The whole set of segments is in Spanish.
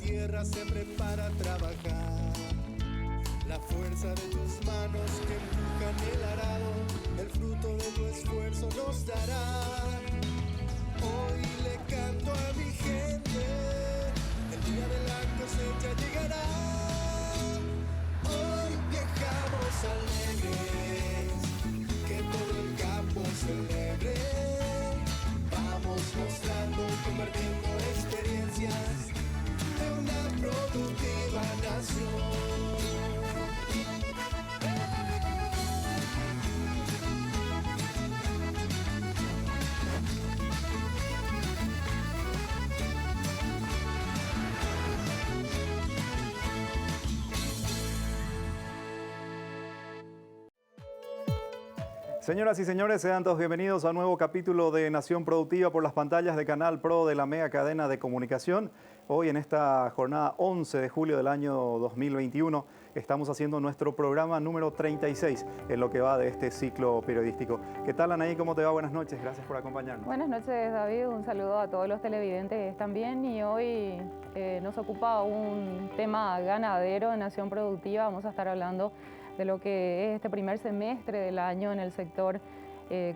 tierra se prepara a trabajar. La fuerza de tus manos que empujan el arado, el fruto de tu esfuerzo nos dará. Hoy le canto a mi gente, el día de la cosecha llegará. Hoy viajamos alegres, que todo el campo celebre. Vamos mostrando, compartiendo experiencias de una productiva nación. Señoras y señores, sean todos bienvenidos a un nuevo capítulo de Nación Productiva por las pantallas de Canal Pro de la mega cadena de comunicación. Hoy en esta jornada 11 de julio del año 2021 estamos haciendo nuestro programa número 36 en lo que va de este ciclo periodístico. ¿Qué tal, Anaí? ¿Cómo te va? Buenas noches, gracias por acompañarnos. Buenas noches, David, un saludo a todos los televidentes también, y hoy nos ocupa un tema ganadero en Nación Productiva. Vamos a estar hablando de lo que es este primer semestre del año en el sector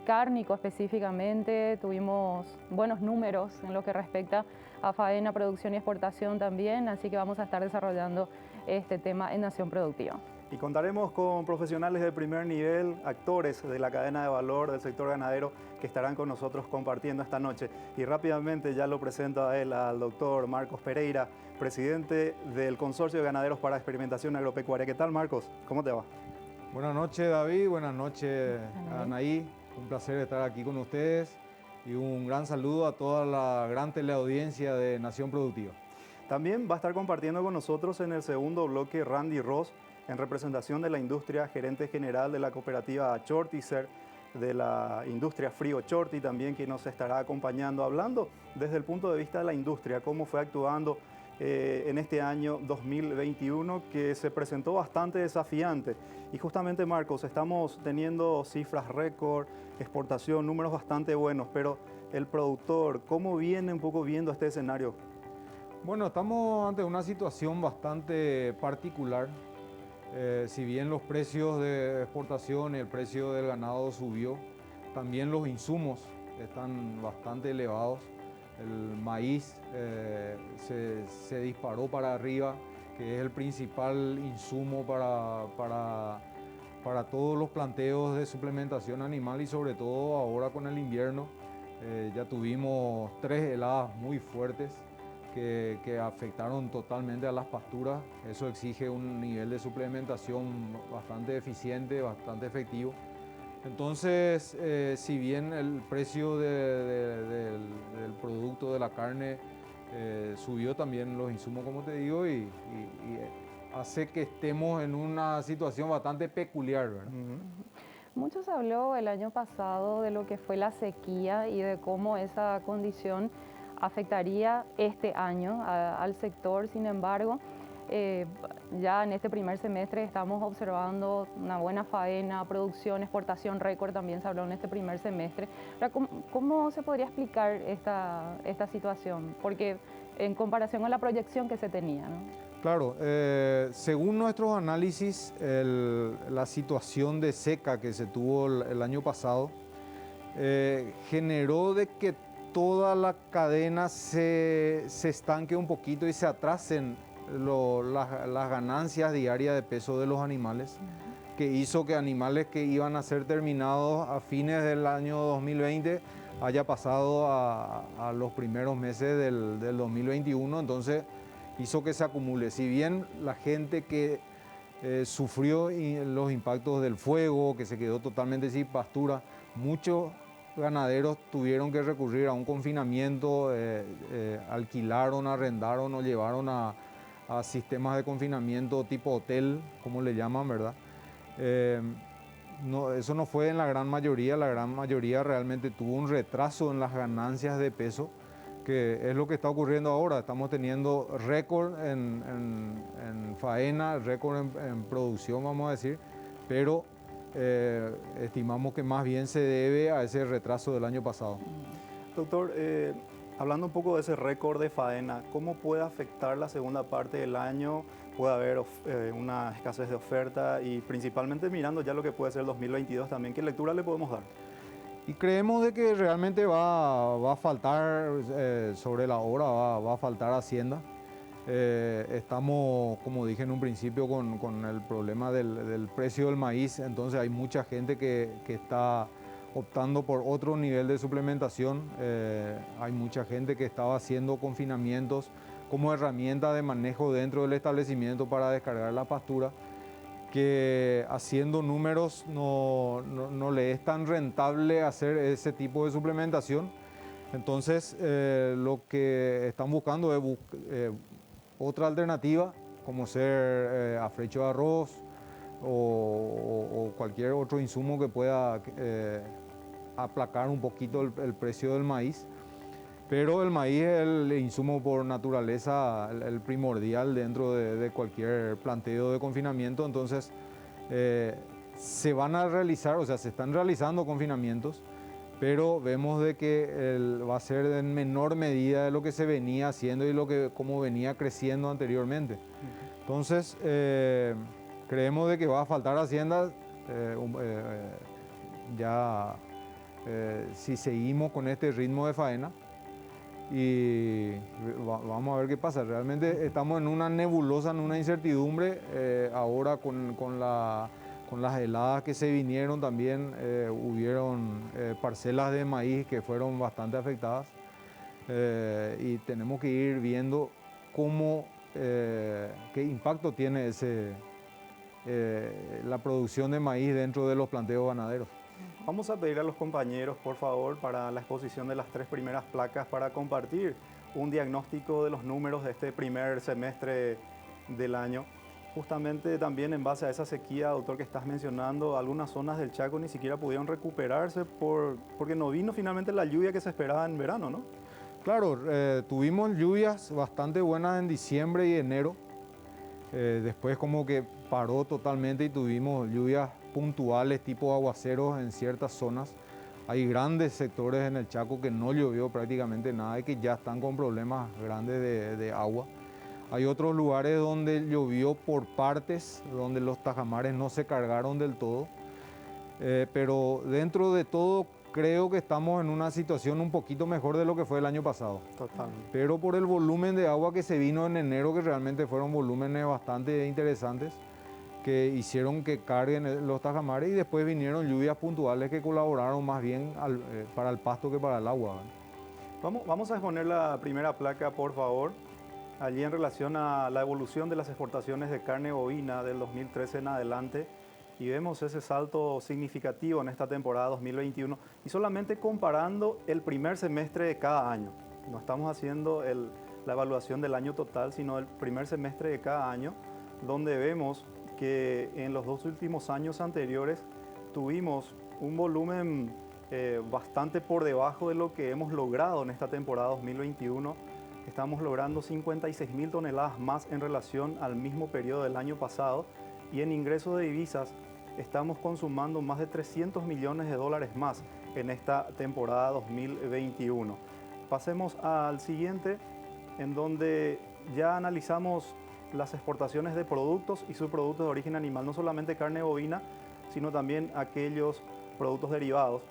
cárnico específicamente. Tuvimos buenos números en lo que respecta a faena, producción y exportación también, así que vamos a estar desarrollando este tema en Nación Productiva. Y contaremos con profesionales de primer nivel, actores de la cadena de valor del sector ganadero que estarán con nosotros compartiendo esta noche. Y rápidamente ya lo presento a él, al doctor Marcos Pereira, presidente del Consorcio de Ganaderos para Experimentación Agropecuaria. ¿Qué tal, Marcos? ¿Cómo te va? Buenas noches, David. Buenas noches, Anaí. Un placer estar aquí con ustedes y un gran saludo a toda la gran teleaudiencia de Nación Productiva. También va a estar compartiendo con nosotros en el segundo bloque Randy Ross, en representación de la industria, gerente general de la cooperativa Chortizer, de la industria Frío Chorti también, que nos estará acompañando, hablando desde el punto de vista de la industria, cómo fue actuando en este año 2021, que se presentó bastante desafiante. Y justamente, Marcos, estamos teniendo cifras récord, exportación, números bastante buenos, pero el productor, ¿cómo viene un poco viendo este escenario? Bueno, estamos ante una situación bastante particular. Si bien los precios de exportación y el precio del ganado subió, también los insumos están bastante elevados. El maíz se disparó para arriba, que es el principal insumo para todos los planteos de suplementación animal, y sobre todo ahora con el invierno. Ya tuvimos 3 heladas muy fuertes que afectaron totalmente a las pasturas. Eso exige un nivel de suplementación bastante eficiente, bastante efectivo. Entonces, si bien el precio del producto de la carne subió, también los insumos, como te digo, y hace que estemos en una situación bastante peculiar, ¿verdad? Mucho se habló el año pasado de lo que fue la sequía y de cómo esa condición afectaría este año al sector. Sin embargo, ya en este primer semestre estamos observando una buena faena, producción, exportación récord, también se habló en este primer semestre. ¿Cómo se podría explicar esta situación? Porque en comparación con la proyección que se tenía, ¿no? Claro, según nuestros análisis, la situación de seca que se tuvo el año pasado generó de que toda la cadena se estanque un poquito y se atrasen las ganancias diarias de peso de los animales, que hizo que animales que iban a ser terminados a fines del año 2020 haya pasado a los primeros meses del 2021, entonces hizo que se acumule. Si bien la gente que sufrió los impactos del fuego, que se quedó totalmente sin pastura, muchos ganaderos tuvieron que recurrir a un confinamiento, alquilaron, arrendaron o llevaron a sistemas de confinamiento tipo hotel, como le llaman, ¿verdad? No, eso no fue en la gran mayoría realmente tuvo un retraso en las ganancias de peso, que es lo que está ocurriendo ahora. Estamos teniendo récord en faena, récord en producción, vamos a decir, pero estimamos que más bien se debe a ese retraso del año pasado. Doctor, Hablando un poco de ese récord de faena, ¿cómo puede afectar la segunda parte del año? ¿Puede haber una escasez de oferta? Y principalmente mirando ya lo que puede ser el 2022 también, ¿qué lectura le podemos dar? Y creemos de que realmente va a faltar sobre la hora, va a faltar hacienda. Estamos, como dije en un principio, con el problema del precio del maíz, entonces hay mucha gente que está optando por otro nivel de suplementación. Hay mucha gente que estaba haciendo confinamientos como herramienta de manejo dentro del establecimiento para descargar la pastura, que haciendo números no le es tan rentable hacer ese tipo de suplementación. Entonces lo que están buscando es otra alternativa, como ser afrecho de arroz o cualquier otro insumo que pueda aplacar un poquito el precio del maíz. Pero el maíz es el insumo por naturaleza, el primordial dentro de cualquier planteo de confinamiento. Entonces se van a realizar, o sea, se están realizando confinamientos, pero vemos de que va a ser en menor medida de lo que se venía haciendo y como venía creciendo anteriormente. Entonces creemos de que va a faltar hacienda si seguimos con este ritmo de faena. Y vamos a ver qué pasa. Realmente estamos en una nebulosa, en una incertidumbre. Ahora con las heladas que se vinieron también hubieron parcelas de maíz que fueron bastante afectadas. Y tenemos que ir viendo qué impacto tiene la producción de maíz dentro de los planteos ganaderos. Vamos a pedir a los compañeros, por favor, para la exposición de las 3 primeras placas, para compartir un diagnóstico de los números de este primer semestre del año. Justamente también en base a esa sequía, doctor, que estás mencionando, algunas zonas del Chaco ni siquiera pudieron recuperarse porque no vino finalmente la lluvia que se esperaba en verano, ¿no? Claro, tuvimos lluvias bastante buenas en diciembre y enero. Después como que paró totalmente y tuvimos lluvias puntuales tipo aguaceros en ciertas zonas. Hay grandes sectores en el Chaco que no llovió prácticamente nada y que ya están con problemas grandes de agua. Hay otros lugares donde llovió por partes, donde los tajamares no se cargaron del todo. Pero dentro de todo creo que estamos en una situación un poquito mejor de lo que fue el año pasado. Totalmente. Pero por el volumen de agua que se vino en enero, que realmente fueron volúmenes bastante interesantes, que hicieron que carguen los tajamares, y después vinieron lluvias puntuales que colaboraron más bien para el pasto que para el agua. Vamos a exponer la primera placa, por favor. Allí en relación a la evolución de las exportaciones de carne bovina del 2013 en adelante, y vemos ese salto significativo en esta temporada 2021, y solamente comparando el primer semestre de cada año. No estamos haciendo la evaluación del año total, sino el primer semestre de cada año, donde vemos que en los 2 últimos años anteriores tuvimos un volumen bastante por debajo de lo que hemos logrado en esta temporada 2021. Estamos logrando 56.000 toneladas más en relación al mismo periodo del año pasado, y en ingresos de divisas estamos consumando más de 300 millones de dólares más en esta temporada 2021. Pasemos al siguiente, en donde ya analizamos las exportaciones de productos y subproductos de origen animal, no solamente carne bovina, sino también aquellos productos derivados,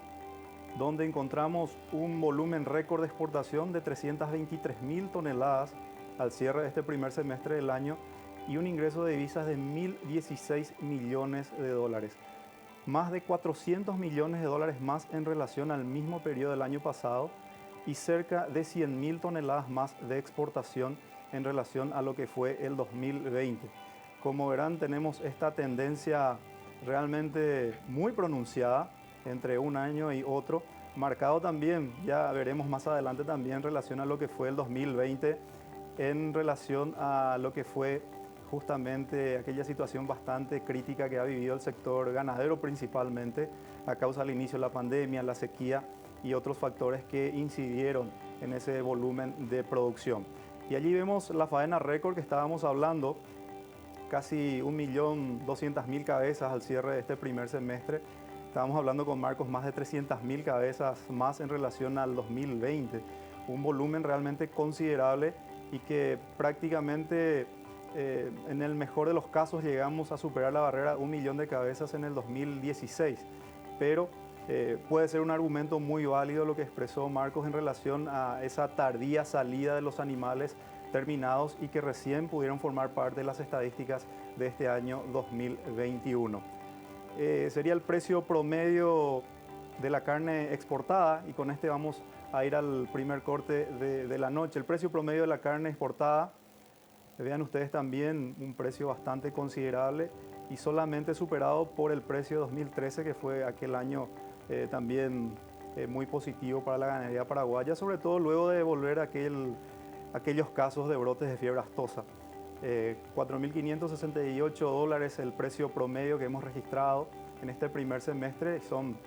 donde encontramos un volumen récord de exportación de 323.000 toneladas al cierre de este primer semestre del año, y un ingreso de divisas de 1.016 millones de dólares. Más de 400 millones de dólares más en relación al mismo periodo del año pasado, y cerca de 100.000 toneladas más de exportación en relación a lo que fue el 2020. Como verán, tenemos esta tendencia realmente muy pronunciada entre un año y otro, marcado también, ya veremos más adelante también en relación a lo que fue el 2020, en relación a lo que fue justamente aquella situación bastante crítica que ha vivido el sector ganadero principalmente a causa del inicio de la pandemia, la sequía y otros factores que incidieron en ese volumen de producción. Y allí vemos la faena récord que estábamos hablando, casi 1.200.000 cabezas al cierre de este primer semestre. Estábamos hablando con Marcos más de 300.000 cabezas más en relación al 2020. un volumen realmente considerable y que prácticamente en el mejor de los casos llegamos a superar la barrera de 1 millón de cabezas en el 2016. Pero puede ser un argumento muy válido lo que expresó Marcos en relación a esa tardía salida de los animales terminados y que recién pudieron formar parte de las estadísticas de este año 2021. Sería el precio promedio de la carne exportada y con este vamos a ir al primer corte de la noche. El precio promedio de la carne exportada, vean ustedes también un precio bastante considerable y solamente superado por el precio de 2013, que fue aquel año también muy positivo para la ganadería paraguaya, sobre todo luego de volver a aquellos casos de brotes de fiebre aftosa. $4.568 el precio promedio que hemos registrado en este primer semestre, son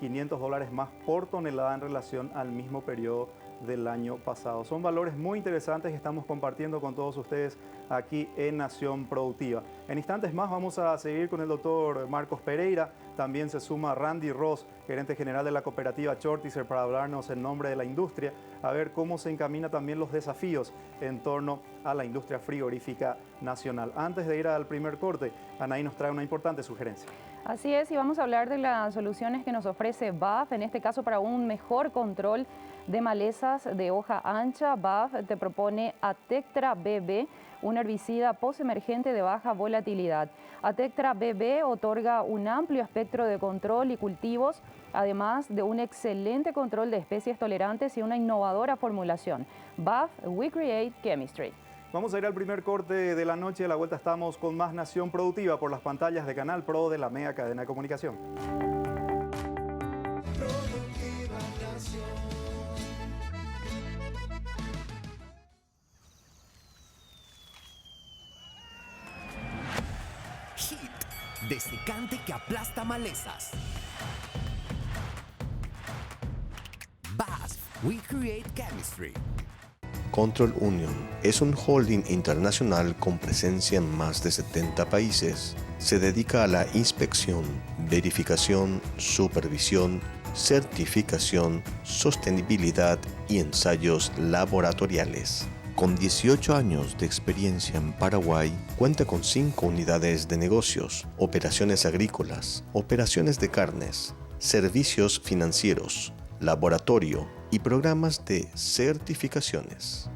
$500 más por tonelada en relación al mismo periodo del año pasado. Son valores muy interesantes que estamos compartiendo con todos ustedes aquí en Nación Productiva. En instantes más vamos a seguir con el doctor Marcos Pereira. También se suma Randy Ross, gerente general de la cooperativa Chortizer, para hablarnos en nombre de la industria, a ver cómo se encaminan también los desafíos en torno a la industria frigorífica nacional. Antes de ir al primer corte, Anaí nos trae una importante sugerencia. Así es, y vamos a hablar de las soluciones que nos ofrece BAF, en este caso para un mejor control de malezas de hoja ancha. BAF te propone Atectra BB, un herbicida postemergente de baja volatilidad. Atectra BB otorga un amplio espectro de control y cultivos, además de un excelente control de especies tolerantes y una innovadora formulación. BAF, We Create Chemistry. Vamos a ir al primer corte de la noche. A la vuelta estamos con más Nación Productiva por las pantallas de Canal Pro de la mega cadena de comunicación. Productiva Nación. HIT, desecante que aplasta malezas. BASF, We Create Chemistry. Control Union es un holding internacional con presencia en más de 70 países. Se dedica a la inspección, verificación, supervisión, certificación, sostenibilidad y ensayos laboratoriales. Con 18 años de experiencia en Paraguay, cuenta con 5 unidades de negocios, operaciones agrícolas, operaciones de carnes, servicios financieros, laboratorio y programas de certificaciones.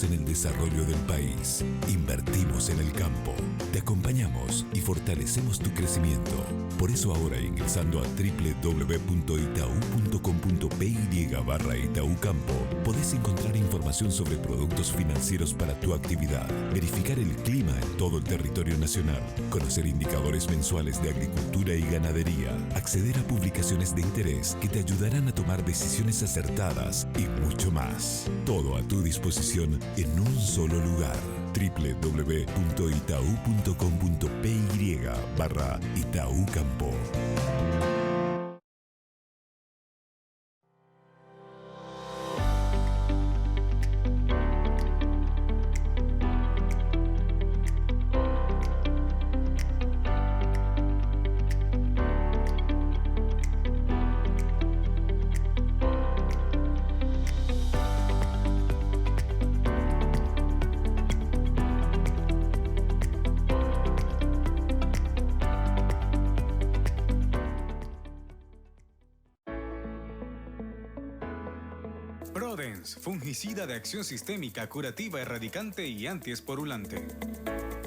En el desarrollo del país, invertimos en el campo, te acompañamos y fortalecemos tu crecimiento. Por eso ahora, ingresando a www.itau.com.py/Itaú podés encontrar información sobre productos financieros para tu actividad, verificar el clima en todo el territorio nacional, conocer indicadores mensuales de agricultura y ganadería, acceder a publicaciones de interés que te ayudarán a tomar decisiones acertadas y mucho más. Todo a tu disposición en un solo lugar. www.itau.com.py/Itaú Campo. Prodens, fungicida de acción sistémica, curativa, erradicante y antiesporulante.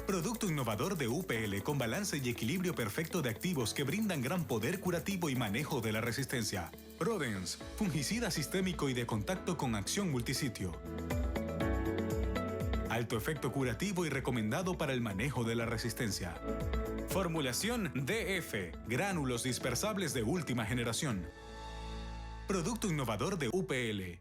Producto innovador de UPL con balance y equilibrio perfecto de activos que brindan gran poder curativo y manejo de la resistencia. Prodens, fungicida sistémico y de contacto con acción multisitio. Alto efecto curativo y recomendado para el manejo de la resistencia. Formulación DF, gránulos dispersables de última generación. Producto innovador de UPL.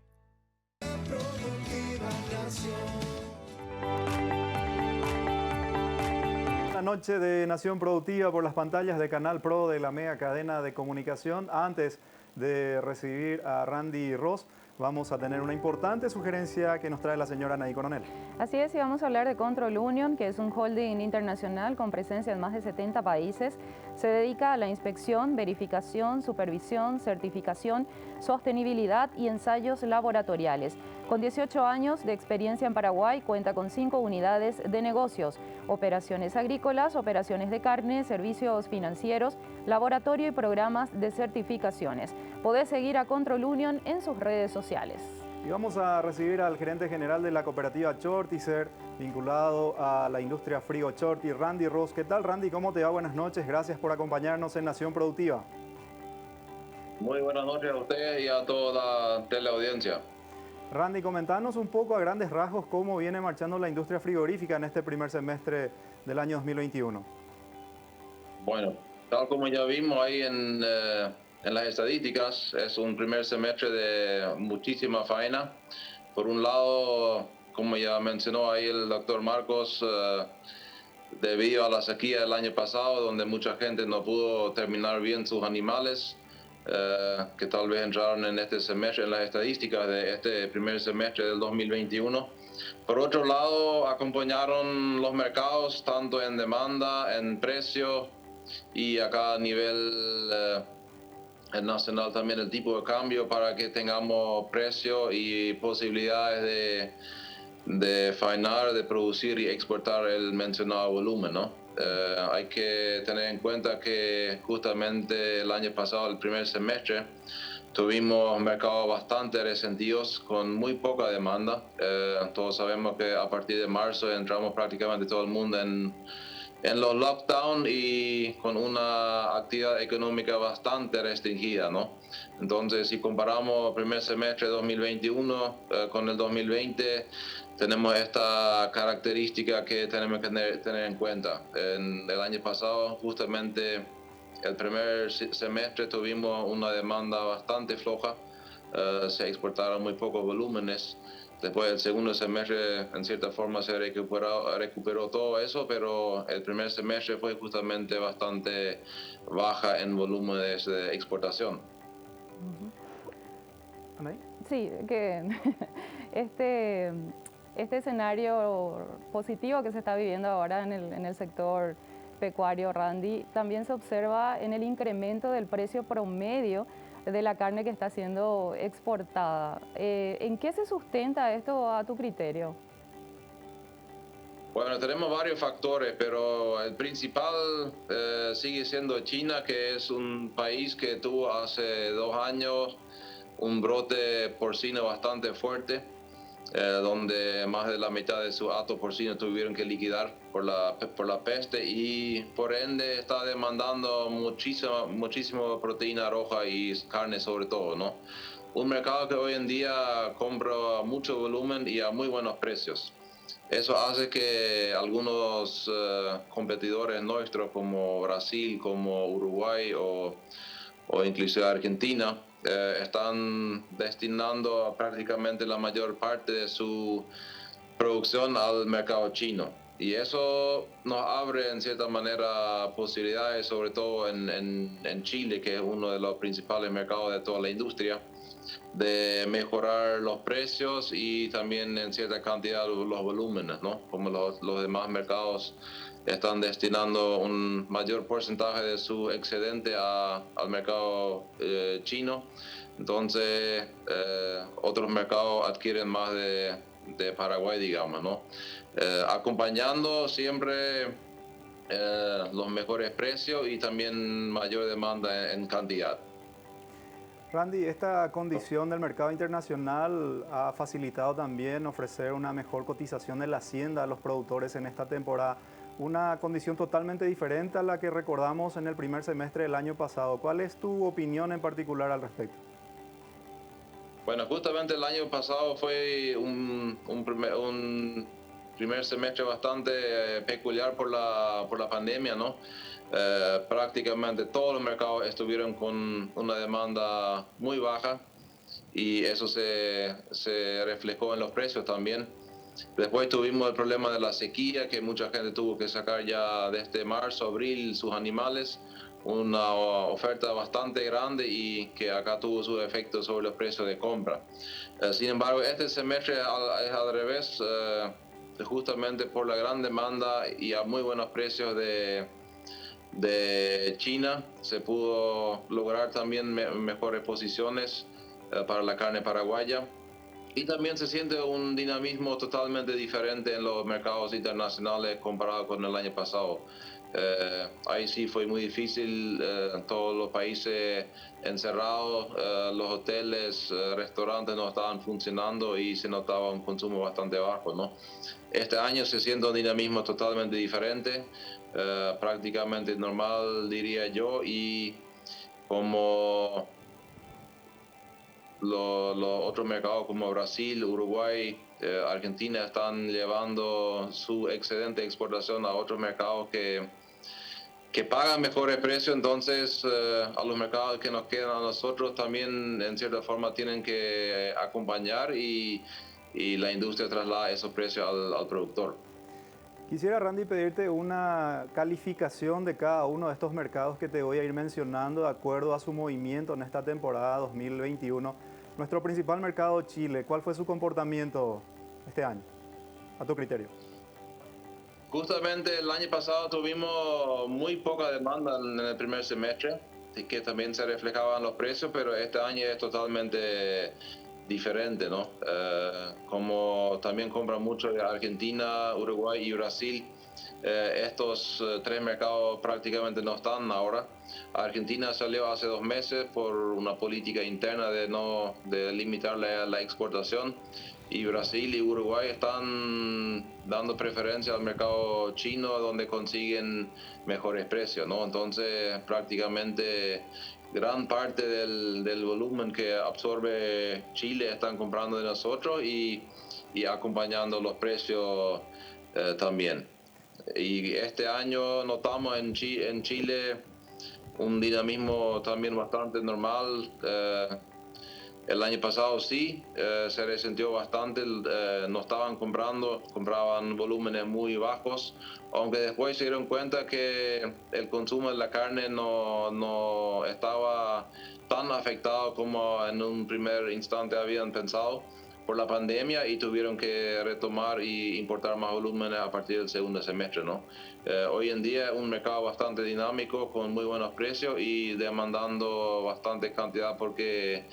La noche de Nación Productiva por las pantallas de Canal Pro de la mega cadena de comunicación. Antes de recibir a Randy Ross, vamos a tener una importante sugerencia que nos trae la señora Anaí Coronel. Así es, y vamos a hablar de Control Union, que es un holding internacional con presencia en más de 70 países. Se dedica a la inspección, verificación, supervisión, certificación, sostenibilidad y ensayos laboratoriales. Con 18 años de experiencia en Paraguay, cuenta con 5 unidades de negocios: operaciones agrícolas, operaciones de carne, servicios financieros, laboratorio y programas de certificaciones. Podés seguir a Control Union en sus redes sociales. Y vamos a recibir al gerente general de la cooperativa Chortizer, vinculado a la industria frío Chorti, Randy Ross. ¿Qué tal, Randy? ¿Cómo te va? Buenas noches. Gracias por acompañarnos en Nación Productiva. Muy buenas noches a ustedes y a toda la teleaudiencia. Randy, comentanos un poco a grandes rasgos cómo viene marchando la industria frigorífica en este primer semestre del año 2021. Bueno, tal como ya vimos ahí en las estadísticas, es un primer semestre de muchísima faena. Por un lado, como ya mencionó ahí el doctor Marcos, debido a la sequía del año pasado, donde mucha gente no pudo terminar bien sus animales, que tal vez entraron en este semestre, en las estadísticas de este primer semestre del 2021. Por otro lado, acompañaron los mercados tanto en demanda, en precio y acá a nivel nacional también el tipo de cambio, para que tengamos precio y posibilidades de faenar, de producir y exportar el mencionado volumen, ¿no? Hay que tener en cuenta que justamente el año pasado, el primer semestre, tuvimos mercados bastante resentidos con muy poca demanda. Todos sabemos que a partir de marzo entramos prácticamente todo el mundo en los lockdown y con una actividad económica bastante restringida, ¿no? Entonces, si comparamos el primer semestre de 2021 con el 2020, tenemos esta característica que tenemos que tener en cuenta. En el año pasado, justamente el primer semestre, tuvimos una demanda bastante floja, se exportaron muy pocos volúmenes. Después del segundo semestre, en cierta forma, se recuperó todo eso, pero el primer semestre fue justamente bastante baja en volúmenes de exportación. Sí, que este escenario positivo que se está viviendo ahora en el sector pecuario, Randy, también se observa en el incremento del precio promedio de la carne que está siendo exportada. ¿En qué se sustenta esto a tu criterio? Bueno, tenemos varios factores, pero el principal sigue siendo China, que es un país que tuvo hace 2 años un brote porcino bastante fuerte, donde más de la mitad de su hato porcino tuvieron que liquidar por la peste, y por ende está demandando muchísima proteína roja y carne sobre todo, ¿no? Un mercado que hoy en día compra mucho volumen y a muy buenos precios. Eso hace que algunos competidores nuestros, como Brasil, como Uruguay o incluso Argentina, están destinando prácticamente la mayor parte de su producción al mercado chino. Y eso nos abre en cierta manera posibilidades, sobre todo en Chile, que es uno de los principales mercados de toda la industria, de mejorar los precios y también en cierta cantidad los volúmenes, ¿no? Como los demás mercados están destinando un mayor porcentaje de su excedente al mercado chino. Entonces, otros mercados adquieren más de Paraguay, digamos, ¿no? Acompañando siempre los mejores precios y también mayor demanda en cantidad. Randy, esta condición del mercado internacional ha facilitado también ofrecer una mejor cotización de la hacienda a los productores en esta temporada. Una condición totalmente diferente a la que recordamos en el primer semestre del año pasado. ¿Cuál es tu opinión en particular al respecto? Bueno, justamente el año pasado fue un primer semestre bastante peculiar por la pandemia, ¿no? prácticamente todos los mercados estuvieron con una demanda muy baja y eso se reflejó en los precios también. Después tuvimos el problema de la sequía, que mucha gente tuvo que sacar ya desde marzo, abril sus animales, una oferta bastante grande y que acá tuvo su efecto sobre los precios de compra. Sin embargo, este semestre es al revés, justamente por la gran demanda y a muy buenos precios de China, se pudo lograr también mejores posiciones para la carne paraguaya. Y también se siente un dinamismo totalmente diferente en los mercados internacionales comparado con el año pasado. Ahí sí fue muy difícil, todos los países encerrados, los hoteles, restaurantes no estaban funcionando y se notaba un consumo bastante bajo, ¿no? Este año se siente un dinamismo totalmente diferente, prácticamente normal diría yo, y como los otros mercados como Brasil, Uruguay, Argentina están llevando su excedente de exportación a otros mercados que pagan mejores precios, entonces a los mercados que nos quedan a nosotros también en cierta forma tienen que acompañar y la industria traslada esos precios al productor. Quisiera, Randy, pedirte una calificación de cada uno de estos mercados que te voy a ir mencionando de acuerdo a su movimiento en esta temporada 2021. Nuestro principal mercado, Chile, ¿cuál fue su comportamiento este año, a tu criterio? Justamente el año pasado tuvimos muy poca demanda en el primer semestre, que también se reflejaba en los precios, pero este año es totalmente diferente, ¿no? Como también compran mucho de Argentina, Uruguay y Brasil, estos tres mercados prácticamente no están ahora. Argentina salió hace 2 meses por una política interna de limitar la exportación, y Brasil y Uruguay están dando preferencia al mercado chino donde consiguen mejores precios, ¿no? Entonces prácticamente gran parte del volumen que absorbe Chile están comprando de nosotros y acompañando los precios también. Y este año notamos en Chile un dinamismo también bastante normal. El año pasado sí, se resintió bastante, no estaban compraban volúmenes muy bajos, aunque después se dieron cuenta que el consumo de la carne no estaba tan afectado como en un primer instante habían pensado por la pandemia, y tuvieron que retomar y importar más volúmenes a partir del segundo semestre, ¿no? Hoy en día es un mercado bastante dinámico con muy buenos precios y demandando bastante cantidad porque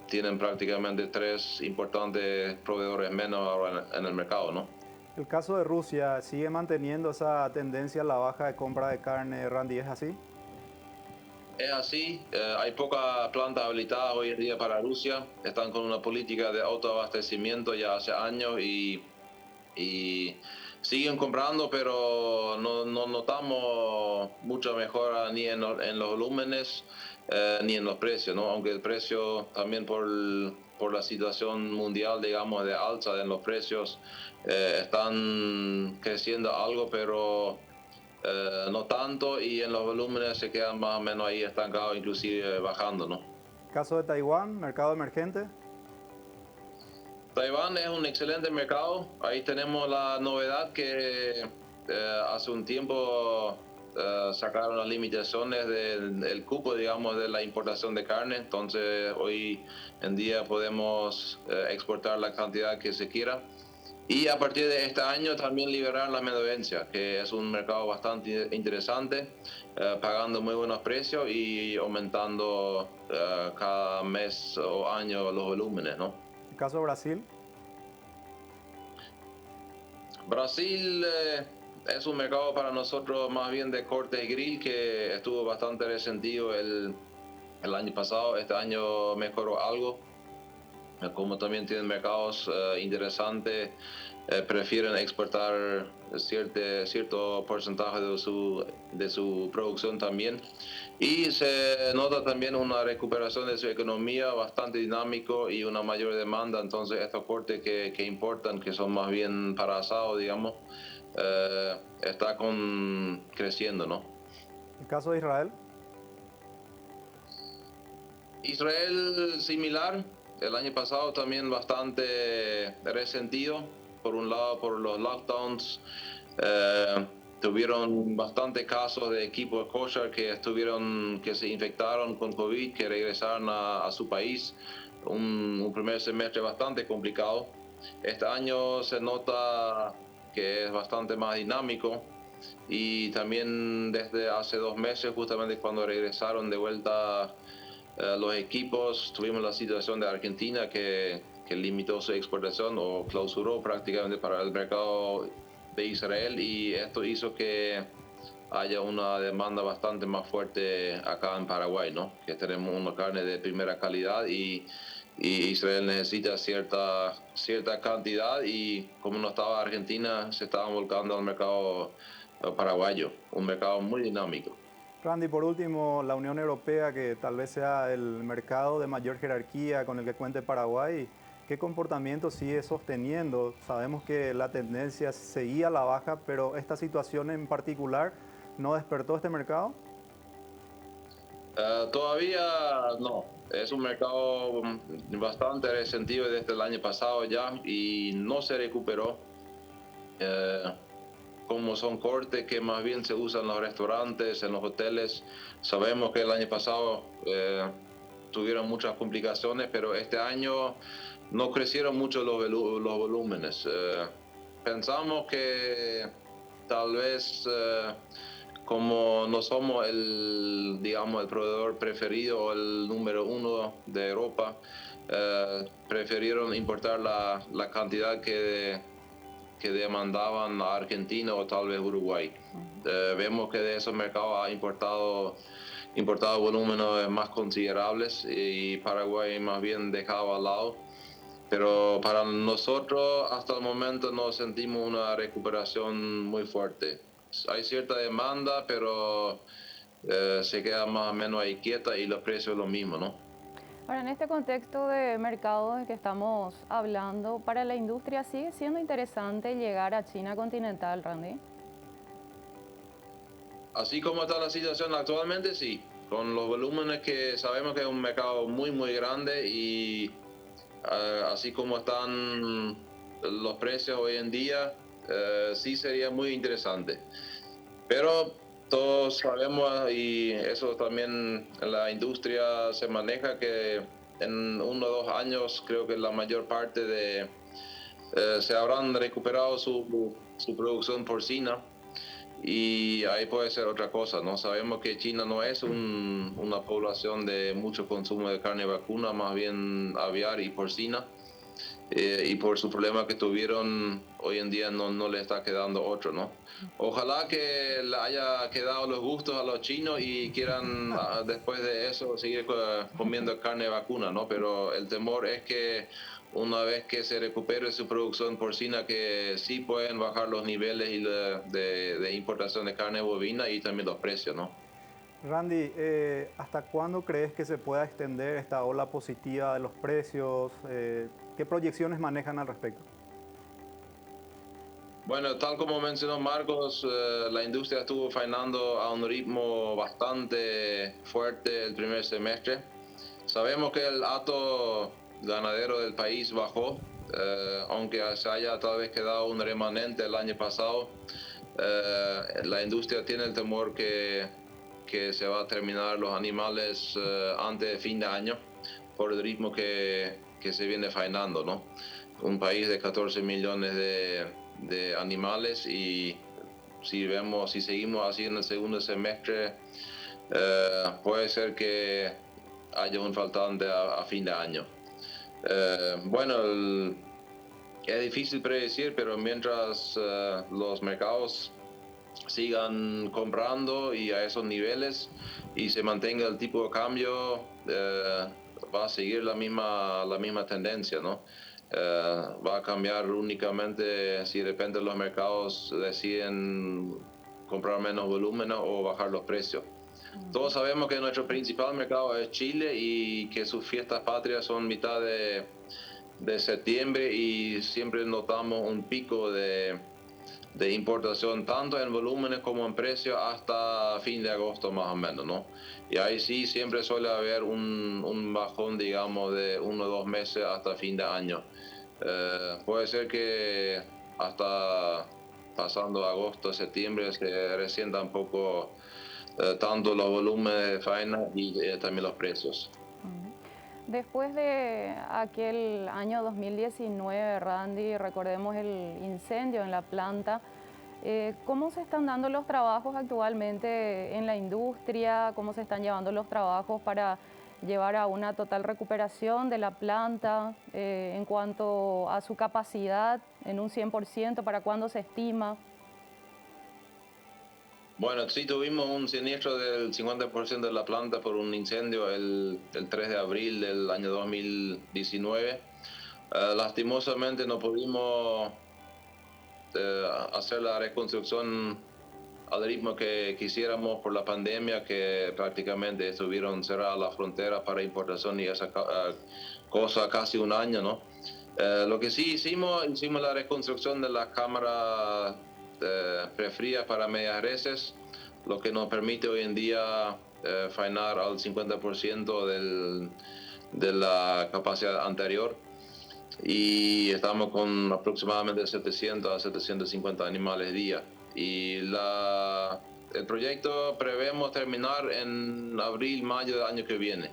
tienen prácticamente 3 importantes proveedores menos ahora en el mercado, ¿no? El caso de Rusia, ¿sigue manteniendo esa tendencia a la baja de compra de carne, Randy? ¿Es así? Es así, hay pocas plantas habilitadas hoy en día para Rusia, están con una política de autoabastecimiento ya hace años y siguen comprando, pero no notamos mucha mejora ni en los volúmenes ni en los precios, ¿no? Aunque el precio también por la situación mundial, digamos, de alza en los precios, están creciendo algo, pero no tanto, y en los volúmenes se quedan más o menos ahí estancados, inclusive bajando, ¿no? Caso de Taiwán, mercado emergente. Taiwán es un excelente mercado. Ahí tenemos la novedad que hace un tiempo sacaron las limitaciones del cupo, digamos, de la importación de carne. Entonces hoy en día podemos exportar la cantidad que se quiera. Y a partir de este año también liberar la menudencia, que es un mercado bastante interesante, pagando muy buenos precios y aumentando cada mes o año los volúmenes, ¿no? ¿El caso de Brasil? Brasil es un mercado para nosotros más bien de corte y grill, que estuvo bastante resentido el año pasado. Este año mejoró algo. Como también tienen mercados interesantes, prefieren exportar cierto porcentaje de su producción también. Y se nota también una recuperación de su economía bastante dinámico y una mayor demanda. Entonces estos cortes que importan, que son más bien para asado, digamos, está creciendo, ¿no? ¿El caso de Israel? Israel similar, el año pasado también bastante resentido, por un lado por los lockdowns, tuvieron bastantes casos de equipos kosher que se infectaron con COVID, que regresaron a su país, un primer semestre bastante complicado. Este año se nota que es bastante más dinámico y también desde hace 2 meses, justamente cuando regresaron de vuelta los equipos, tuvimos la situación de Argentina que limitó su exportación o clausuró prácticamente para el mercado de Israel, y esto hizo que haya una demanda bastante más fuerte acá en Paraguay, ¿no? Que tenemos una carne de primera calidad y Israel necesita cierta cantidad, y como no estaba Argentina, se estaban volcando al mercado paraguayo, un mercado muy dinámico. Randy, por último, la Unión Europea, que tal vez sea el mercado de mayor jerarquía con el que cuente Paraguay, ¿qué comportamiento sigue sosteniendo? Sabemos que la tendencia seguía a la baja, pero esta situación en particular no despertó este mercado. Todavía no. Es un mercado bastante resentido desde el año pasado ya y no se recuperó. Como son cortes que más bien se usan en los restaurantes, en los hoteles. Sabemos que el año pasado tuvieron muchas complicaciones, pero este año no crecieron mucho los volúmenes. Pensamos que tal vez como no somos el proveedor preferido o el número 1 de Europa, prefirieron importar la cantidad que demandaban a Argentina o tal vez Uruguay. Vemos que de esos mercados ha importado volúmenes más considerables y Paraguay más bien dejado al lado. Pero para nosotros hasta el momento no sentimos una recuperación muy fuerte. Hay cierta demanda, pero se queda más o menos ahí quieta y los precios lo mismo, ¿no? Ahora, en este contexto de mercado del que estamos hablando, ¿para la industria sigue siendo interesante llegar a China continental, Randy? Así como está la situación actualmente, sí. Con los volúmenes que sabemos que es un mercado muy, muy grande y así como están los precios hoy en día, sí sería muy interesante. Pero todos sabemos, y eso también en la industria se maneja, que en 1 o 2 años creo que la mayor parte se habrán recuperado su producción porcina, y ahí puede ser otra cosa, ¿no? Sabemos que China no es una población de mucho consumo de carne vacuna, más bien aviar y porcina. Y por su problema que tuvieron hoy en día no le está quedando otro, ¿no? Ojalá que le haya quedado los gustos a los chinos y quieran después de eso seguir comiendo carne vacuna, ¿no? Pero el temor es que una vez que se recupere su producción porcina, que sí pueden bajar los niveles de importación de carne bovina y también los precios, ¿no? Randy, ¿hasta cuándo crees que se pueda extender esta ola positiva de los precios? ¿Qué proyecciones manejan al respecto? Bueno, tal como mencionó Marcos, la industria estuvo faenando a un ritmo bastante fuerte el primer semestre. Sabemos que el hato ganadero del país bajó, aunque se haya tal vez quedado un remanente el año pasado. La industria tiene el temor que se va a terminar los animales antes de fin de año por el ritmo que se viene faenando, ¿no? Un país de 14 millones de animales, y si seguimos así en el segundo semestre, puede ser que haya un faltante a fin de año. Bueno, es difícil predecir, pero mientras los mercados sigan comprando y a esos niveles y se mantenga el tipo de cambio, va a seguir la misma tendencia, ¿no? Va a cambiar únicamente si de repente los mercados deciden comprar menos volumen o bajar los precios. Todos sabemos que nuestro principal mercado es Chile y que sus fiestas patrias son mitad de septiembre, y siempre notamos un pico de de importación, tanto en volúmenes como en precio, hasta fin de agosto más o menos, ¿no? Y ahí sí siempre suele haber un bajón, digamos, de 1 o 2 meses hasta fin de año. Puede ser que hasta pasando agosto, septiembre se resienta un poco tanto los volúmenes de faena y también los precios. Después de aquel año 2019, Randy, recordemos el incendio en la planta, ¿cómo se están dando los trabajos actualmente en la industria? ¿Cómo se están llevando los trabajos para llevar a una total recuperación de la planta en cuanto a su capacidad en un 100%? ¿Para cuándo se estima? Bueno, sí tuvimos un siniestro del 50% de la planta por un incendio el 3 de abril del año 2019. Lastimosamente no pudimos hacer la reconstrucción al ritmo que quisiéramos por la pandemia, que prácticamente estuvieron cerradas las fronteras para importación y esa cosa casi un año, ¿no? Lo que sí hicimos la reconstrucción de las cámaras prefrías para medias reses, lo que nos permite hoy en día faenar al 50% de la capacidad anterior, y estamos con aproximadamente 700 a 750 animales día. Y el proyecto prevemos terminar en abril, mayo del año que viene,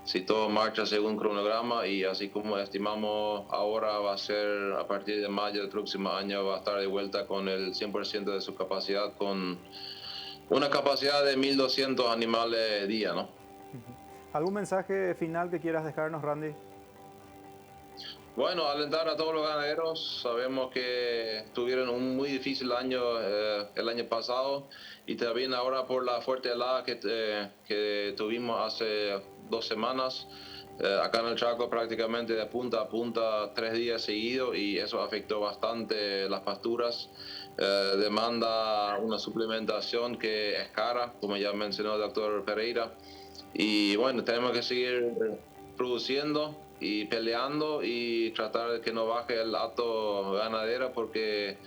si todo marcha según cronograma, y así como estimamos ahora va a ser a partir de mayo del próximo año, va a estar de vuelta con el 100% de su capacidad, con una capacidad de 1.200 animales día, ¿no? ¿Algún mensaje final que quieras dejarnos, Randy? Bueno, alentar a todos los ganaderos. Sabemos que tuvieron un muy difícil año el año pasado, y también ahora por la fuerte helada que tuvimos hace 2 semanas. Acá en el Chaco prácticamente de punta a punta 3 días seguidos, y eso afectó bastante las pasturas. Demanda una suplementación que es cara, como ya mencionó el doctor Pereira. Y bueno, tenemos que seguir produciendo y peleando y tratar de que no baje el hato ganadero, porque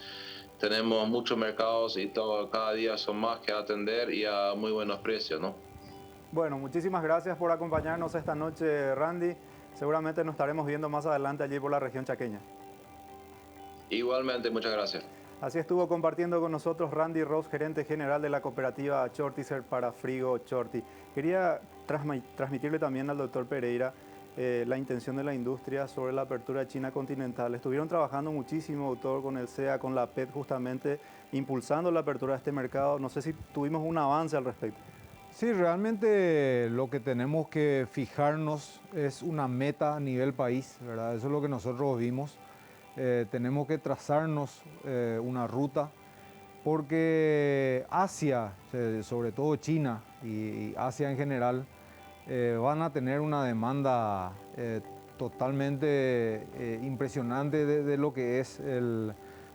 tenemos muchos mercados y cada día son más que atender y a muy buenos precios, ¿no? Bueno, muchísimas gracias por acompañarnos esta noche, Randy. Seguramente nos estaremos viendo más adelante allí por la región chaqueña. Igualmente, muchas gracias. Así estuvo compartiendo con nosotros Randy Ross, gerente general de la cooperativa Chortizer para Frigo Chorti. Quería transmitirle también al doctor Pereira la intención de la industria sobre la apertura de China continental. Estuvieron trabajando muchísimo, doctor, con el SEA, con la PET, justamente impulsando la apertura de este mercado. No sé si tuvimos un avance al respecto. Sí, realmente lo que tenemos que fijarnos es una meta a nivel país, ¿verdad? Eso es lo que nosotros vimos. Tenemos que trazarnos una ruta, porque Asia, sobre todo China y Asia en general, van a tener una demanda totalmente impresionante de lo que es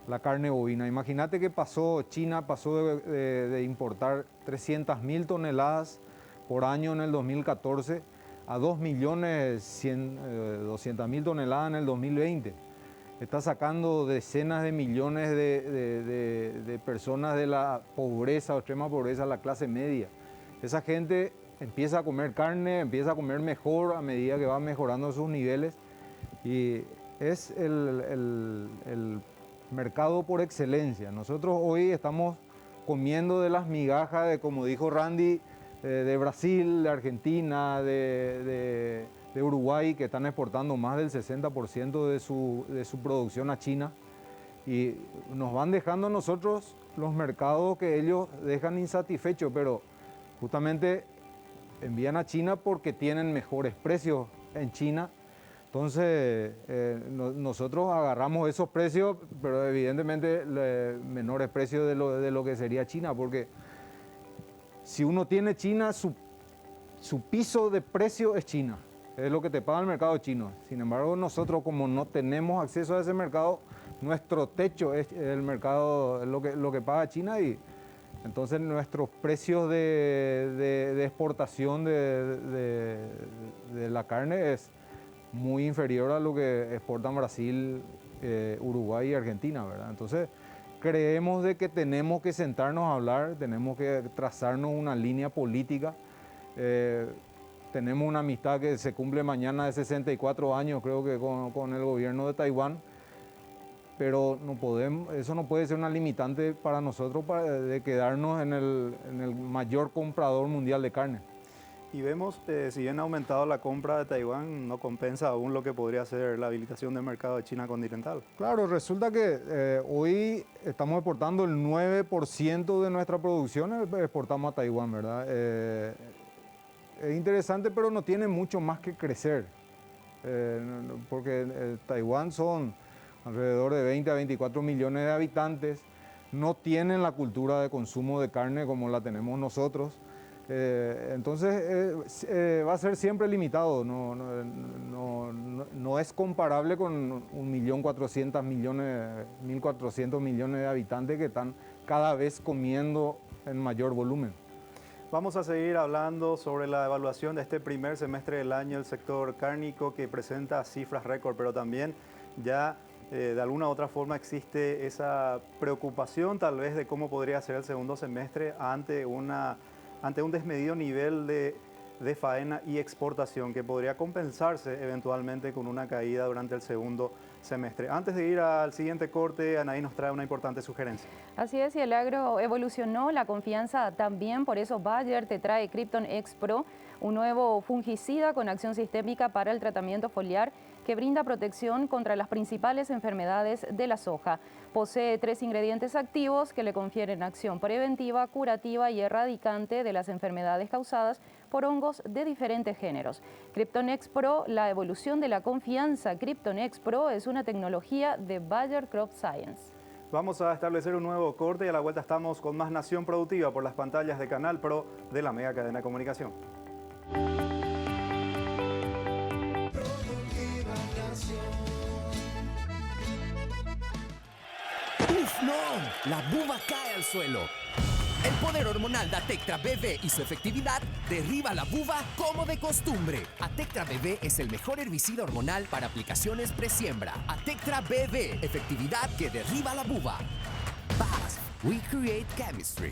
la carne bovina. Imagínate que China pasó de importar 300.000 toneladas por año en el 2014 a 2.200.000 toneladas en el 2020. Está sacando decenas de millones de personas de la pobreza o extrema pobreza a la clase media. Esa gente empieza a comer carne, empieza a comer mejor a medida que va mejorando sus niveles, y es el mercado por excelencia. Nosotros hoy estamos comiendo de las migajas de, como dijo Randy, de Brasil, de Argentina, de Uruguay, que están exportando más del 60% de su producción a China, y nos van dejando a nosotros los mercados que ellos dejan insatisfechos, pero justamente envían a China porque tienen mejores precios en China. Entonces nosotros agarramos esos precios, pero evidentemente menores precios de lo que sería China, porque si uno tiene China, su piso de precio es China, es lo que te paga el mercado chino. Sin embargo, nosotros, como no tenemos acceso a ese mercado, nuestro techo es el mercado, lo que paga China, y entonces nuestros precios de exportación de la carne es muy inferior a lo que exportan Brasil, Uruguay y Argentina, ¿verdad? Entonces creemos de que tenemos que sentarnos a hablar, tenemos que trazarnos una línea política. Tenemos una amistad que se cumple mañana de 64 años, creo que con el gobierno de Taiwán, pero eso no puede ser una limitante para nosotros de quedarnos en el mayor comprador mundial de carne. Y vemos, si bien ha aumentado la compra de Taiwán, no compensa aún lo que podría ser la habilitación del mercado de China continental. Claro, resulta que hoy estamos exportando el 9% de nuestra producción, exportamos a Taiwán, ¿verdad? Es interesante, pero no tiene mucho más que crecer, porque Taiwán son alrededor de 20 a 24 millones de habitantes, no tienen la cultura de consumo de carne como la tenemos nosotros. Entonces va a ser siempre limitado, no es comparable con 1.400.000 millones de habitantes que están cada vez comiendo en mayor volumen. Vamos a seguir hablando sobre la evaluación de este primer semestre del año del sector cárnico, que presenta cifras récord, pero también ya de alguna u otra forma existe esa preocupación tal vez de cómo podría ser el segundo semestre ante un desmedido nivel de faena y exportación que podría compensarse eventualmente con una caída durante el segundo semestre. Antes de ir al siguiente corte, Anaí nos trae una importante sugerencia. Así es, y el agro evolucionó, la confianza también, por eso Bayer te trae Krypton X Pro, un nuevo fungicida con acción sistémica para el tratamiento foliar que brinda protección contra las principales enfermedades de la soja. Posee 3 ingredientes activos que le confieren acción preventiva, curativa y erradicante de las enfermedades causadas por hongos de diferentes géneros. Krypton X Pro, la evolución de la confianza. Krypton X Pro es una tecnología de Bayer Crop Science. Vamos a establecer un nuevo corte y a la vuelta estamos con más Nación Productiva por las pantallas de Canal Pro de la Mega Cadena de Comunicación. ¡Uf, no! La buba cae al suelo. El poder hormonal de Atectra BB y su efectividad derriba la buba como de costumbre. Atectra BB es el mejor herbicida hormonal para aplicaciones presiembra. Atectra BB, efectividad que derriba la buba. BASF, we create chemistry.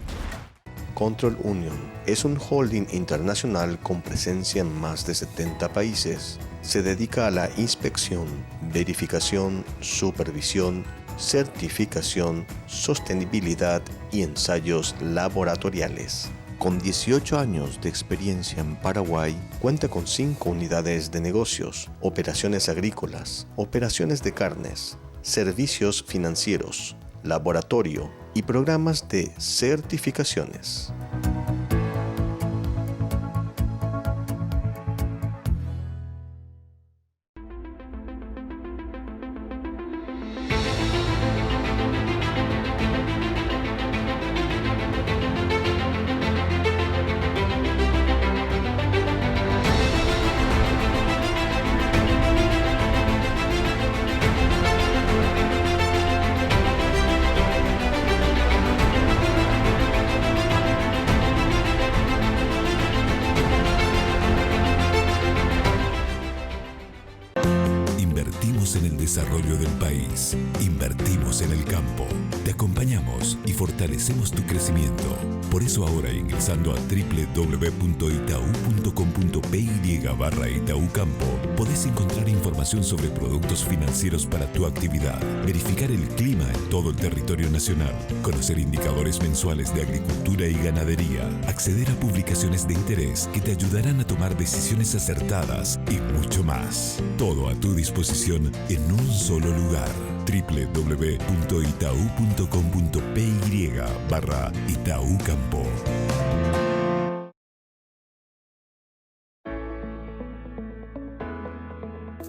Control Union es un holding internacional con presencia en más de 70 países. Se dedica a la inspección, verificación, supervisión, certificación, sostenibilidad y ensayos laboratoriales. Con 18 años de experiencia en Paraguay, cuenta con 5 unidades de negocios, operaciones agrícolas, operaciones de carnes, servicios financieros, laboratorio y programas de certificaciones. Invertimos en el desarrollo del país. Invertimos en el campo. Te acompañamos y fortalecemos tu crecimiento. Por eso ahora, ingresando a www.itau.com.py/Itaú podés encontrar información sobre productos financieros para tu actividad, verificar el clima en todo el territorio nacional, conocer indicadores mensuales de agricultura y ganadería, acceder a publicaciones de interés que te ayudarán a tomar decisiones acertadas y mucho más. Todo a tu disposición en un solo lugar. www.itau.com.py/Itaú Campo.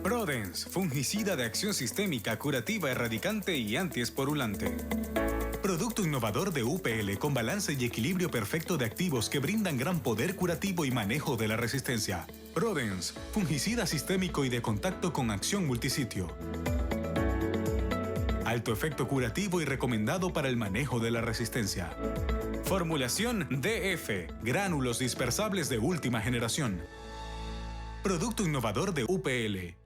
Prodens, fungicida de acción sistémica, curativa, erradicante y antiesporulante. Producto innovador de UPL con balance y equilibrio perfecto de activos que brindan gran poder curativo y manejo de la resistencia. Prodens, fungicida sistémico y de contacto con acción multisitio. Alto efecto curativo y recomendado para el manejo de la resistencia. Formulación DF, gránulos dispersables de última generación. Producto innovador de UPL.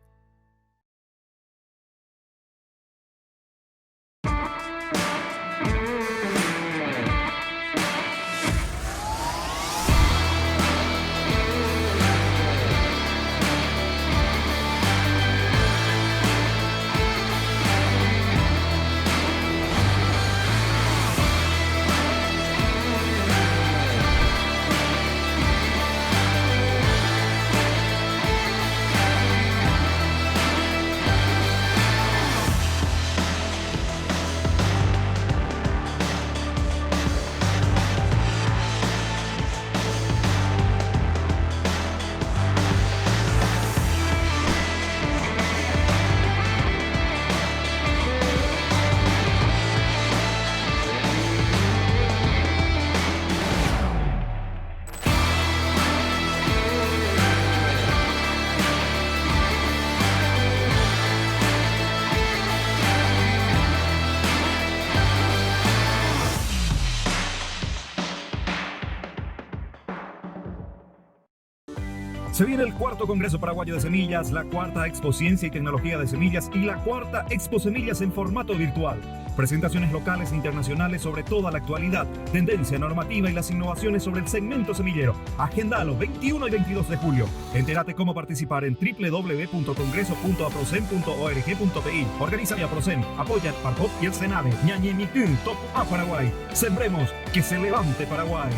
Se viene el cuarto Congreso Paraguayo de Semillas, la cuarta Expo Ciencia y Tecnología de Semillas y la cuarta Expo Semillas en formato virtual. Presentaciones locales e internacionales sobre toda la actualidad, tendencia normativa y las innovaciones sobre el segmento semillero. Agendalo 21 y 22 de julio. Entérate cómo participar en www.congreso.aprocen.org.pi. Organiza y Aprocen, apoya el Parcop y el Senade. Ñañemitún, Top A Paraguay. Sembremos que se levante Paraguay.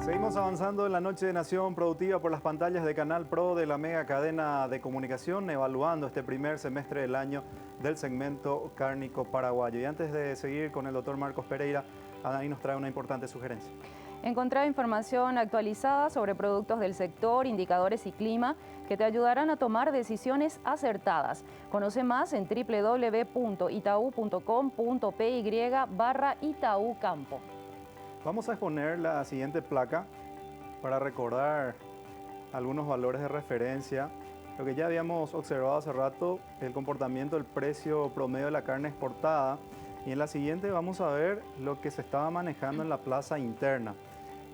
Seguimos avanzando en la Noche de Nación Productiva por las pantallas de Canal Pro de la mega cadena de comunicación, evaluando este primer semestre del año del segmento cárnico paraguayo. Y antes de seguir con el doctor Marcos Pereira, Anaí nos trae una importante sugerencia. Encontrar información actualizada sobre productos del sector, indicadores y clima que te ayudarán a tomar decisiones acertadas. Conoce más en www.itau.com.py/Itaú Campo. Vamos a exponer la siguiente placa para recordar algunos valores de referencia. Lo que ya habíamos observado hace rato, el comportamiento del precio promedio de la carne exportada. Y en la siguiente vamos a ver lo que se estaba manejando en la plaza interna.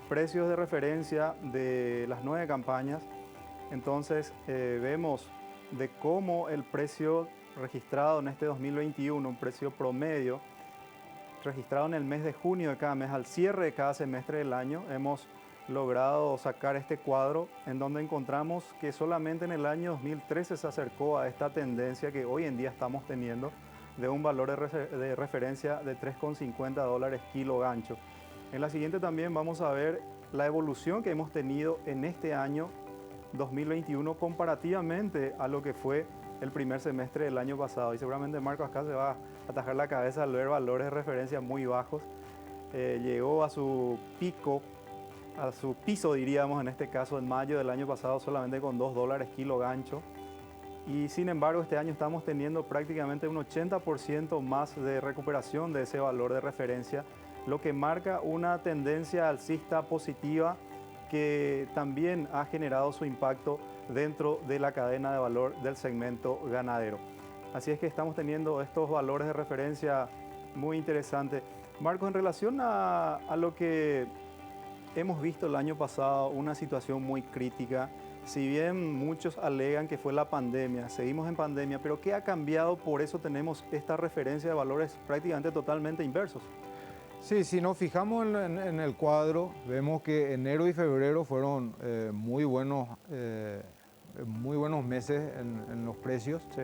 Precios de referencia de las 9 campañas. Entonces vemos de cómo el precio registrado en este 2021, un precio promedio, registrado en el mes de junio de cada mes, al cierre de cada semestre del año, hemos logrado sacar este cuadro en donde encontramos que solamente en el año 2013 se acercó a esta tendencia que hoy en día estamos teniendo de un valor de referencia de $3,50 kilo gancho. En la siguiente también vamos a ver la evolución que hemos tenido en este año 2021 comparativamente a lo que fue el primer semestre del año pasado. Y seguramente Marcos acá se va a atajar la cabeza al ver valores de referencia muy bajos. Llegó a su pico, a su piso diríamos en este caso en mayo del año pasado solamente con $2 kilo gancho. Y sin embargo este año estamos teniendo prácticamente un 80% más de recuperación de ese valor de referencia, lo que marca una tendencia alcista positiva que también ha generado su impacto dentro de la cadena de valor del segmento ganadero. Así es que estamos teniendo estos valores de referencia muy interesantes. Marcos, en relación a lo que hemos visto el año pasado, una situación muy crítica, si bien muchos alegan que fue la pandemia, seguimos en pandemia, pero ¿qué ha cambiado? Por eso tenemos esta referencia de valores prácticamente totalmente inversos. Sí, si nos fijamos en el cuadro, vemos que enero y febrero fueron muy buenos meses en los precios. Sí.